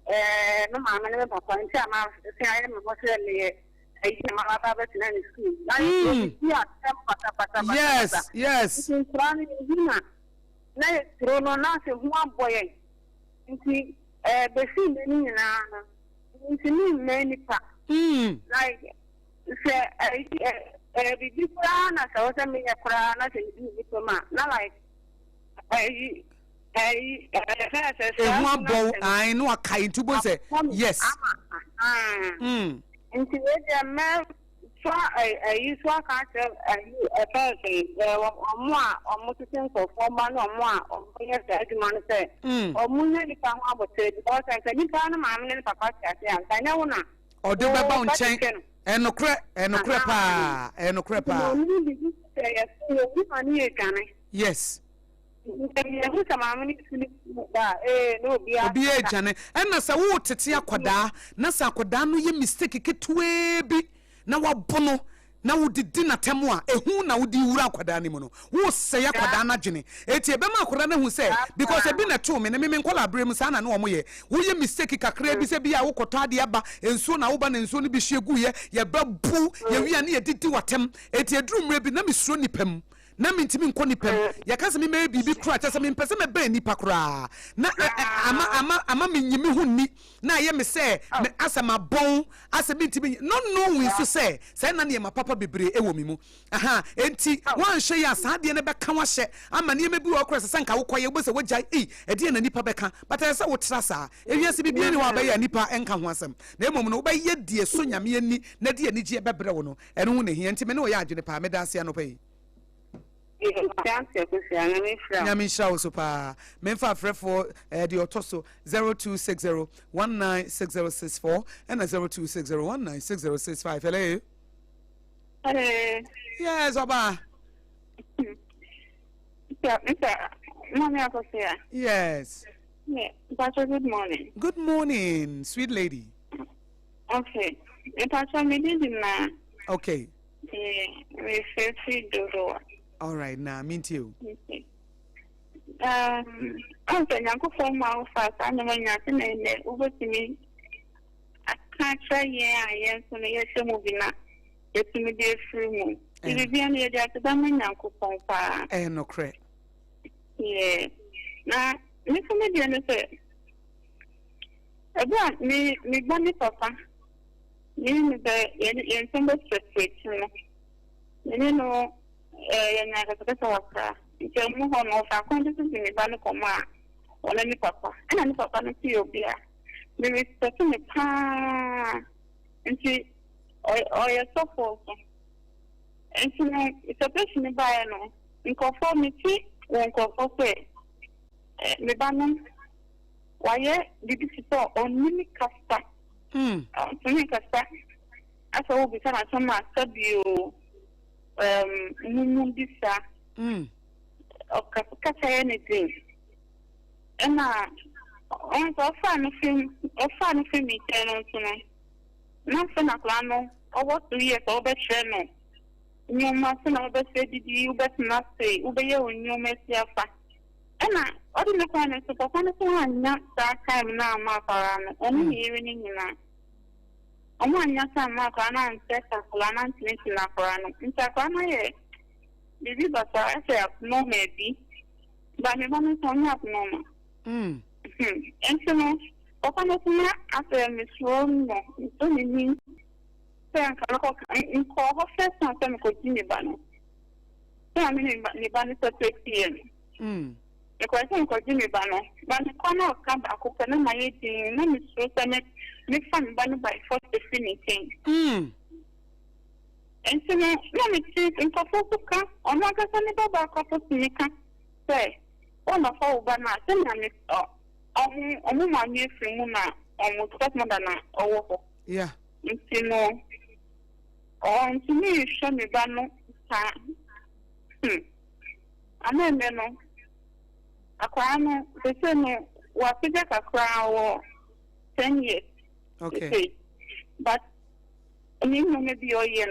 no mama ne papa nti ama say ayi me ho say le ayi mama ba ba tina ni school na di atem pata yes ntrani hina na tro no na se hu aboye nti be si me ni na nti ni me ni pa like say the plan as I was a me kra na say diploma na like I know akai tubo say yes into the So I use one character a person, more or more things of 4 months or more, or yes, I do want to say, or moon, if I want to say, because I said, you can't imagine Papa, I know now. Or do about chain and no crap and no crap and no crap. Yes. Obi e jane na sa wo tete akoda na sa akoda no ye mistake ketwe bi na wabono na wodidi na temo a ehu na wodi wura akoda ne mu no wo se akoda na dwene eti e be ma akoda na hu se because e bi na to me na me nkola abre mu sa na no mo ye wo ye mistake kakra bi se bi a wo koto ade aba ensuo na wo ba na ensuo no bi hyegu ye babu ye wi ane ye didi watem eti eduru mre bi na misuro nipam na mintimi nko nipam yakase me me bibi kura kyase me mpese me ba nipa kura na ama menyimi hu ni na ye me se me asama bon ase mintimi no wi so se na ne ma papa bebre ewo mi mu aha enti wan hwe ya sa de ne beka wa hye ama ne mebi wo kura se nka wo koye bo se wo jai ede na nipa beka but I say wo tra sa ewiase bibi ni wa ba ya nipa enka ho asem na emom no wo ba ye die so nyame ani na de ani gye bebre wo no eno hu ne hia enti me ne wo ya adwene pa me da ase anopai Nyami shao super. Memfa frefo the otoso 0260196064 and 0260196065. Hello. Hello. Yes, Oba. Mommy Akosua. Yes. Yeah, Pastor, good morning. Good morning, sweet lady. Okay. Pastor, me did na. Okay. We free do. All right, now, meet you. I'm saying, for my fast, I'm not going to over to me. I can't try, I am so near some moving up. It's me, dear free moon. It will be any other than Uncle Pompa. And no credit. Yeah. Now, listen, me, dear, say, about me, bunny papa. You the somebody straight, you know. Na katika waka nje muho no fa konditu ni ba no koma ona ni papa na ni papa no ti obia me respect me pa nti o ye so for nti na iteration ba ya no conformity won conformity me ba no waye bibi sito onimi kasta onimi kasta asa wo bi sana sama sabio Mumundisa. Kasa anything. And on so far, film, channel tonight. Nothing a plano, or what 2 years over channel. You must not say, did you bet not say, obey you when you mess your fat. And I didn't find a super not that time now, Mark, only evening in that. Nyasa makana ntesa kulana ntinti na korano ntakwana ye bibi basa ese no maybe ba me mama sonya abnormal entino opano kuma ase misro no to ni se ankara ko nko ho first time ko jini bano se amini ni bani so 6 pm e ko ese ko jini bano bani kono ka ba ko pena mayedi na misro se me fan bani by force definiting and so no me think in kofuka ono ga sani baba ko nika say ona fa ubana se na me omu ma ni frimu na omu to mo da na owo ho yeah ntino ntini show me bano sa ameme no akwa no se no wa pija kakra wo 10 years. Okay. But I mean, maybe all year.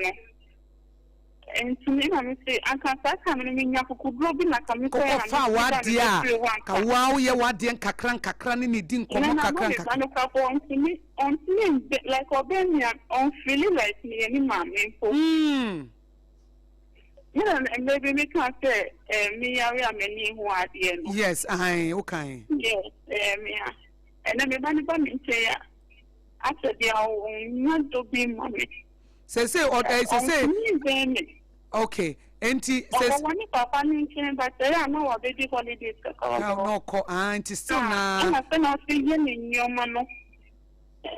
And to me, I say, I can't come in your could blow be like a micro. What dear? Wow, you what dear Kakran in the din on to me, like Albania, on feeling like me, any man. You know, and maybe we can't say, me, I am many who are dear. Yes, okay. Yes, and then the say, after they are not to be mommy. Say, or say, okay. Auntie says, Papa, but there are no baby holidays. No, auntie still now. I cannot see you in your mano.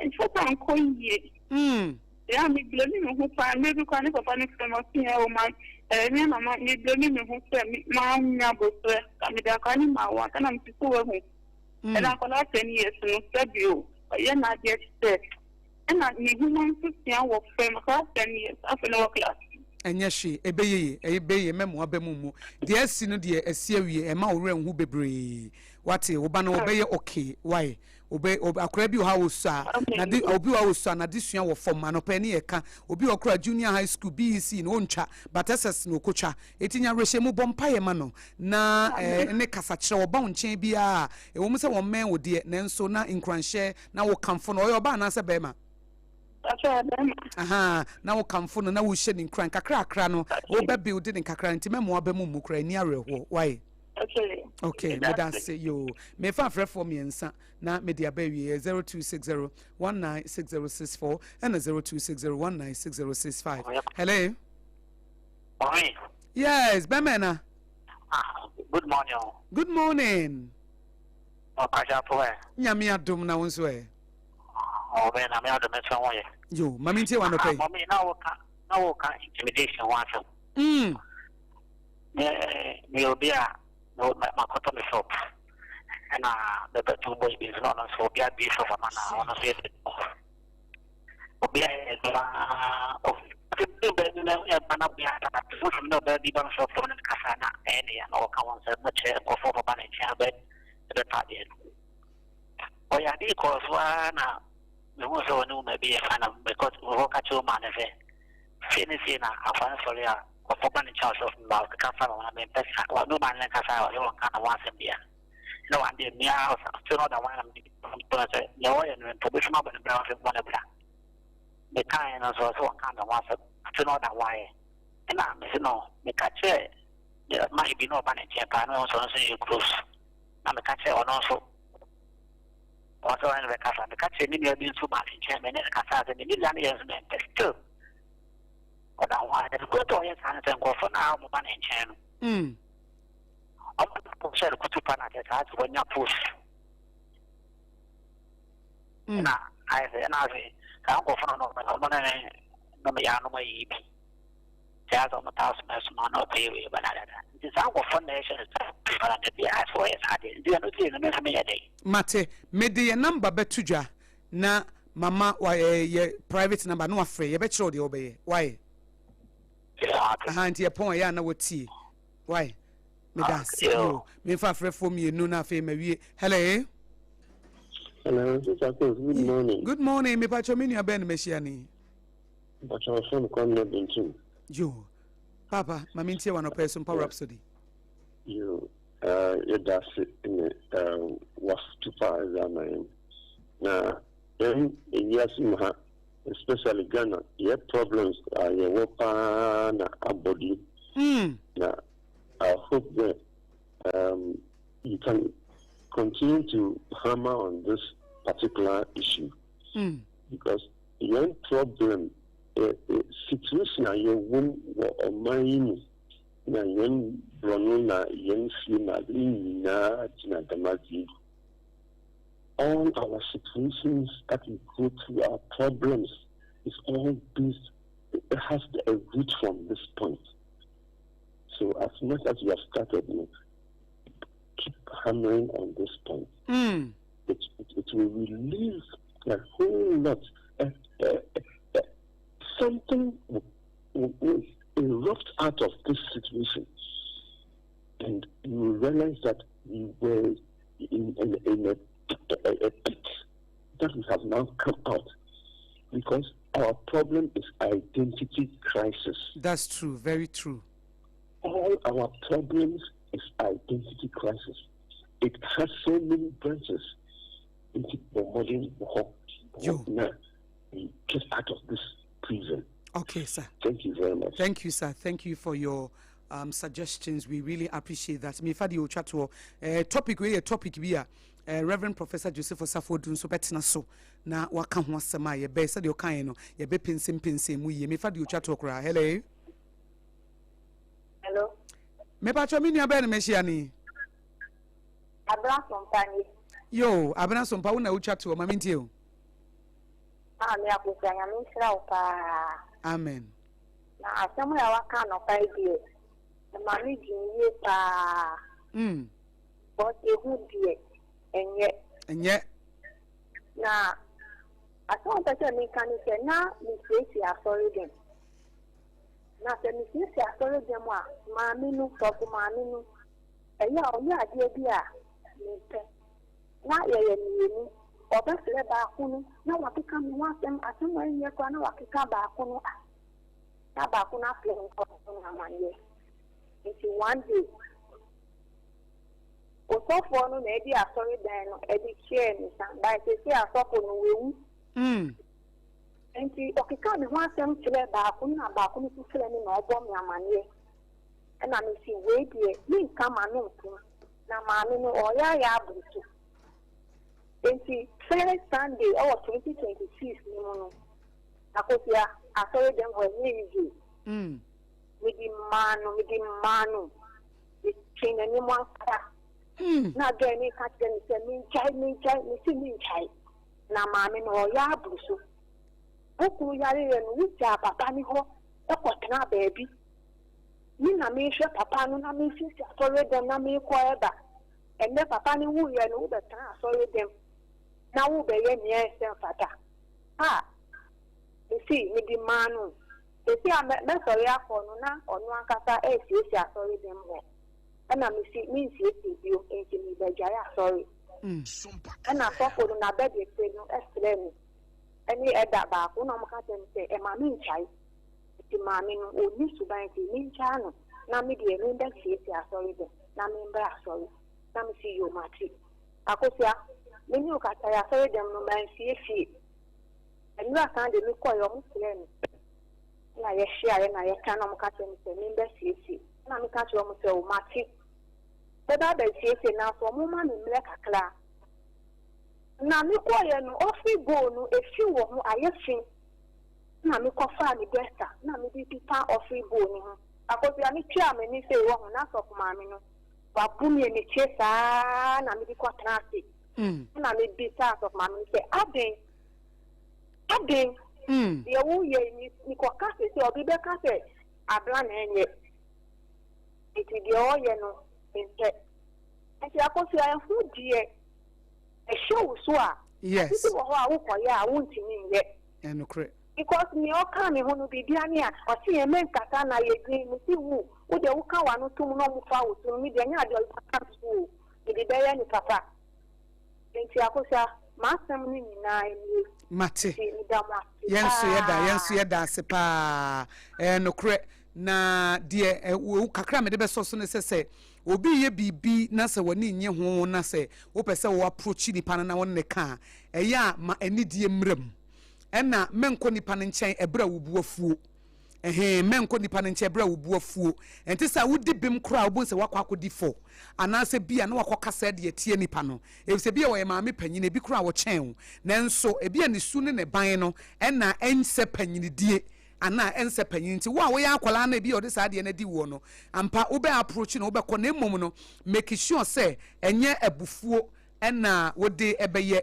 And so I'm calling you. Yeah, me blaming who find maybe can papa ni from here o man. Me mama me blaming who say ma nya bo so. Ka me da kan ma wa kana me ku wa hu. And I cannot 10 years no sabio. Yeah, not yet said. And I need human to see our frame across 10 years after no class. And yes, she a memo abemumu. The sino dear a series a mau realm who be brave. What a obano obey okay. Why? Obey Akrabi house, Nadi Obu house, and addition of form man penny eka, Obi Okra Junior High School BEC in Oncha, but as no coacha, 18 year reshemu bompire mano, na nekasacha or bound chain bia, a woman say one man would dear, Nenso na in Cranshare, now will come for oil ban as a bema. Aha, now come for now we shedding crank a crack crano, or building in Kakran Timemo Abemu Mukra near why? Okay, me da say yo. Me fa frɛ for me nsa na me dia baby 0260196064 and 0260196065. Hello. Morning. Yes, Bemena. Good morning. Good morning. Kaja poe. Nyame adom na wonso e. Oh, ben na me adom so wo ye. Yo, mami ntie wa no pay. Mami na wo ka intimidation wa so. Me obi a no makoto me shop. And the two boys is not so be a bit of a man on a bit. Obi a no baby don't shop from the Casana and all commons much of a banana bed to the party. Oh, yeah, because one also knew maybe a fan of because we walk at your man as a finishing a fan for you of a banana charge of about the Casana. I mean, that's what no man like Casa, you don't kind of want him here. No, I did me out still not the one I'm no, and probation of the brown one of that. The kind of also kind of wants to know that why. And I'm no, the catcher. There might be no panic, Japan also say you close. I'm a catcher on also. Also, in the Casa, the catcher need to be too much in Chairman and Casa, and the million years meant too. But I want to go to your hands and go for now, money in Channel. I'm going to put panic when you push. I say, I'll go for no money, no me, jazz on the thousand man or pay away, but this our foundation is the ass for it. I didn't me a day. Mate, made the number betuja na mama why ye private number no afraid, you bet sure the obey. Why? Your point, ya know what tea. Why? Me that's you. Me fa for me, no na fame. Hello. Hello, good morning. Good morning, me pacho mini aben mesiani. But our phone come not been too. You, Papa, my minty one of Sompa Rhapsody. You, that's it in was too far as I mean. Now, then, yes, especially Ghana, your problems are your weapon, a body. Now, I hope that you can continue to hammer on this particular issue because your problem. Situation a your womb or mine na yen brono na yen si na na damazi. All our situations that we go through, our problems, is all based, it has a root from this point. So as much as we have started, keep hammering on this point. It will relieve a whole lot. Something will erupt out of this situation, and you will realize that we were in a pit that we have now come out because our problem is identity crisis. That's true, very true. All our problems is identity crisis. It has so many branches. Into the modern now we get out of this prison. Okay, sir. Thank you very much. Thank you, sir. Thank you for your suggestions. We really appreciate that. Me fadi o chat to topic we topic bi a Reverend Professor Joseph Osafo dun so betina so na waka ho asema ye be said you kan no ye be pensem mu ye me fadi o chat to kra. Hello. Hello. Me pa cho mi nua be na me hia ni. Abra Sompa ni. Yo, Abra Sompa wo na o chat to ma mintie o. me Akosua ya me sra pa. Amen. Na asemu ya waka no pa die. Na mami jinye pa. But ehu die enye. Na asemu pese me kan se na me sisi asori dem. Na se me sisi asori dem a mami nu so mami nu. Eya o ya ade bi a me pe. Na ye ni obesere ba kunu na wakeka mi wasem asem enye kwa na wakeka ba kunu na ba kunu afle nko na manye nti one day osofo no na edi asori dan no edi share ni san ba se asofo no wewu nti okeka mi wasem kire ba kunu na ba kunu kire ni na obo mi amanye na mi si we die mi nka ma no ntu na ma mi no oya ya abutu. First Sunday, 2026, Akosua, I saw them were easy. With the manu, with chain and one. Not getting me catch them, me chai. Na mammy no yabusu. Oku yari and which are papa ni ho, a baby. Nina me sure papa no na me sister, sorry them na me quaeba. And then papa ni woo ya no better, sorry them. Now we be near fata. You see, me the manu. You see, I'm not sorry for no na or no kasa sorry them more. And I me see you into me the jaya sorry. And I saw for na bed you no explain. Any other back, no more say, and my mean child. The mammy no need to buy the mean channel. Now me the remember sorry them. Now me sorry. Now me see you, Matty. Akosua. Many of us are sorry them no man see. And you are kind of look for your Muslim. I share and I can catch them to member see. Now me catch your Muslim, Matty. The other says now for woman in Mecca class. Now me quiet no off we go no a few of I have now me coffee the besta. Now me be part of free bone. Akosua me chairman ni say one not of mammy no. But boom in the chase and I me quite nasty. Na me be part of my say adding the owo ye ni ko ka se obi be ka se abla na enye iti de o ye no nte ati Akosua ya hu die e show so a yes iti wo ho a wo ko ya wo ntimi ye enokre because me o ka me ho no bibia ne a o se ye men kata na ye din mu si wu wo de wo ka wa no tum no mu fa wo tum mi de nya de o ka su de be ye ni papa. Nti Akosua masem ni nyina eni mate yenso yeda sepa nokre na de wo kakra me de be so ne sese obi ye bibi na se woni nye ho na se wo pese wo approach ni pa na won ne ka eya ma eni die mrem ena menko ni pa ne nchen ebra wo buafuo menko nipa ne nche bra wo buafuo enti sa wodi bim kra wo se wakwa akodi fo anase bia na wakwa kasa de tie nipa no e se bia wo ye maame panyine bi kra wo chen nanso e bia ne su ne ne ban no ena ense panyine die ana ense panyine nti wo a wo ya akwala na bia odi sa de na di wo no ampa wo be approach no wo be ko na emom no make sure say enye abufuo ena wode ebeye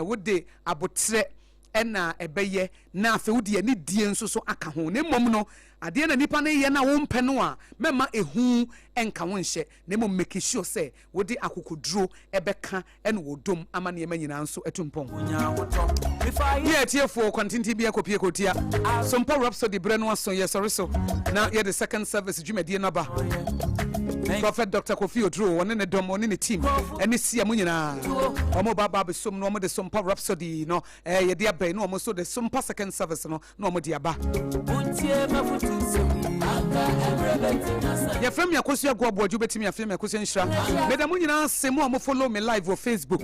wode abotre ena ebeye na afi wodi ani die nso so aka ho ne mom no ade na nipa ne ye na wo mpe no a mema ehu enka wo nhye ne mom make sure say wodi akokoduro ebeka ena wodom ama ne yema nyina nso etumpon ye tiefo kontinti bia kopie kotia Sompa Rhapsody bre no aso ye sorry so now ye the second service dwumedie no ba Prophet Dr. Kofi Odro one ne dom one ne team ene sia mu nyina omo baba be som no omo de Sompa Rhapsody no ye de abai no omo so the Sompa second service no omo de aba ya fam ya Akosua go Aboagye betimi afem ya Akosua nhira me da mu nyina semu omo follow me live on Facebook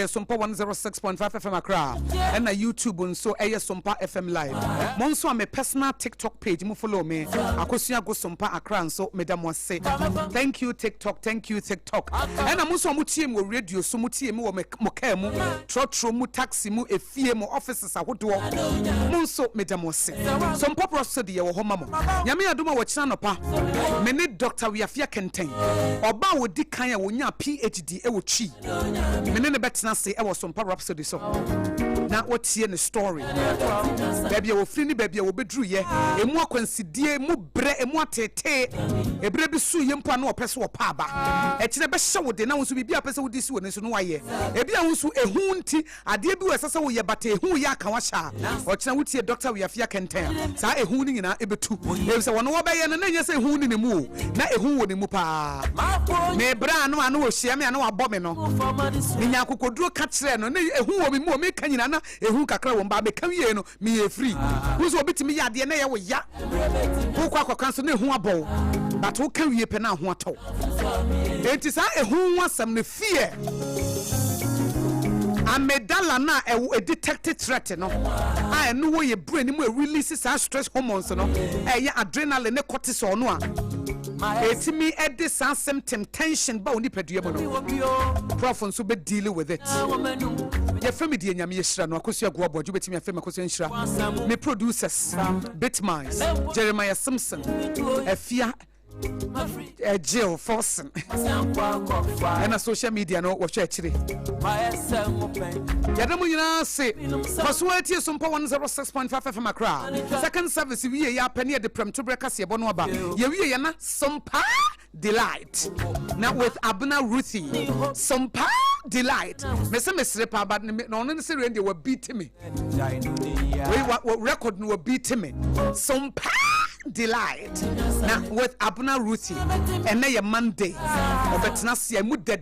Sompa 106.5 FM Accra and na YouTube nso Sompa FM live mo nso am personal TikTok page mo follow me Akosua go Sompa Accra nso me da mo se Thank you TikTok, thank you TikTok. And I'm also mutie mo radio so mutie mo car mu, trotro mu taxi mu efie mu offices ahodo. Mo so medamose. Sompa Rhapsody ye wo ho mamo. Nyame adoma wo kina nopa. Me ne Dr. Wiafia Kenten. Oba wo di kan ya wo nya PhD e wo twi. Me ne betena se e wo Sompa Rhapsody so. Na wotie ne story. Baby wo firi ni baby wo bedru ye. Emu akwansidie mu bre emu atete. Ebre bi su ye mpo na opese wo pa ba. E kire be hye wo de na wo so bibia pese wo di si wo ne so no waye. Ebi a wo so ehu nti ade bi wo esese wo ye bata ehu ye aka wa sha. O kire wotie Dr. Wiafia Kenten. Sa ehu ni nyina ebetu. E se wono wo be ye na nye se ehu ni ne mu na ehu wo ne mu pa. Me bra no ano wo hia me ano abo me no. Ni nya kokoduro ka kire no na ehu wo bi mu o me ka nyina na ehu kakra wo mba me ka wie no me ye free. Wo so obitimi ya de na ye wo ya. Wo kwa kanso na ehu abo. But wo ka wie pe na ho ato. Enti sa ehu wasam ne fear. Amedala na a detected threat no. I know wo ye brain mu release sa stress hormones no. Ya adrenaline ne cortisol no a. Etimi edi sa symptom tension ba oni pedue mo no. Prof nso be deal with it. Ye femi die nyame ye hira no Akosua go aboagye betimi afem Akosua hira. Me producers Bitmines, Jeremiah Simpson, Afia Jill Forson and a social media no watch actually. Yadamu yina say Akosua Sompa 106.5 FM Accra. Second service we ya penny at the prem to breakers ye bono aba. Ye we yana Sompa Delight. Now with Abuna Ruthie Sompa Delight. Me say me srepa but no no say they were beating me. We record no beat me. Sompa Delight. Now with Abuna Ruthie and na Monday obetna se mu de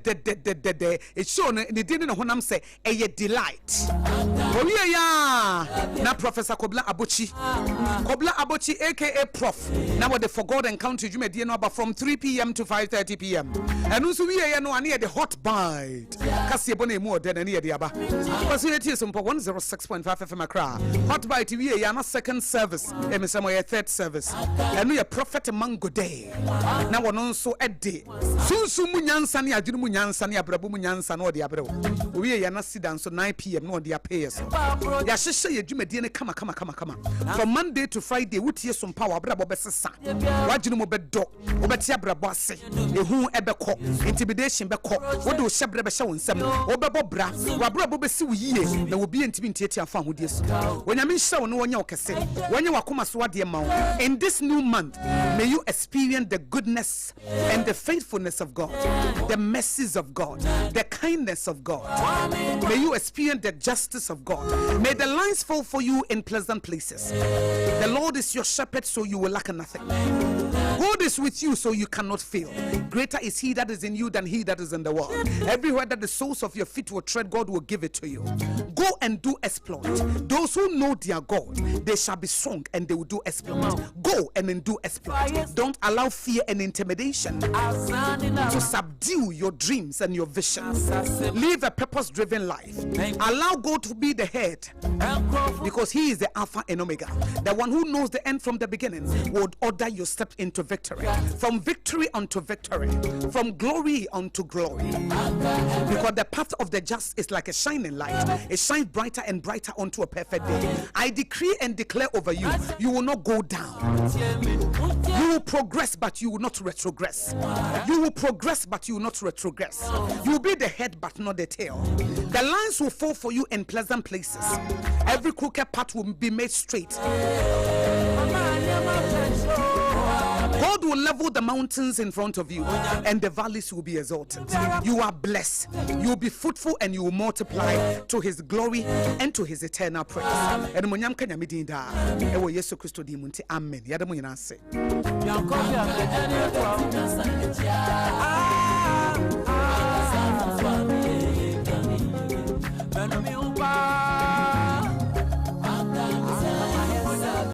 it show no the didn't honam say a delight. Oye ya na Professor Kobla Abochi aka Prof. Now what the For God Encounter you made no about from 3 p.m. to 5:30 p.m. and also we ya no ane the hot bite kasi ebone mu ode na ne de aba because we hear Sompa 106.5 FM Accra hot bite we ya na second service emisemo ya third service and we a prophet mango day na wono nso ede sunsu mu nyansa ne adwene mu nyansa ne abrabo mu nyansa na ode abrabo we ya na sidan so 9 p.m. no ode apay so ya hyehyɛ ye dwumadie ne kama from Monday to Friday wutie Sompa wa abrabo besesa wagene mo bedo obeti abrabo ase ehu ebekɔ intimidation bɛkɔ wode wo hyebre bɛhyɛ wo nsɛm wobɛbɔ bra wabrabo bɛsi wo yie na wo bi ntimi ntiatia afa hodie so wonyame nhyɛ wo no wonya wo kɛse wonya wakoma so ade ma wo. In this new month may you experience the goodness and the faithfulness of God, the mercies of God, the kindness of God. May you experience the justice of God. May the lines fall for you in pleasant places. The Lord is your shepherd, so you will lack nothing. God is with you, so you cannot fail. Greater is he that is in you than he that is in the world. Everywhere that the soles of your feet will tread, God will give it to you. Go and do exploit. Those who know their God, they shall be strong and they will do exploit. Go and do exploit. Don't allow fear and intimidation to subdue your dreams and your visions. Live a purpose-driven life. Allow God to be the head, because he is the Alpha and Omega. The one who knows the end from the beginning would order your steps into victory. From victory unto victory. From glory unto glory. Because the path of the just is like a shining light. It shines brighter and brighter unto a perfect day. I decree and declare over you, you will not go down. You will progress, but you will not retrogress. You will progress, but you will not retrogress. You will be the head, but not the tail. The lines will fall for you in pleasant places. Every crooked path will be made straight. God will level the mountains in front of you, and the valleys will be exalted. You are blessed. You will be fruitful, and you will multiply to his glory and to his eternal praise. And monyam kanya midinda ewo Yesu Kristo di munti amen. Yadamu nyina ase. Uba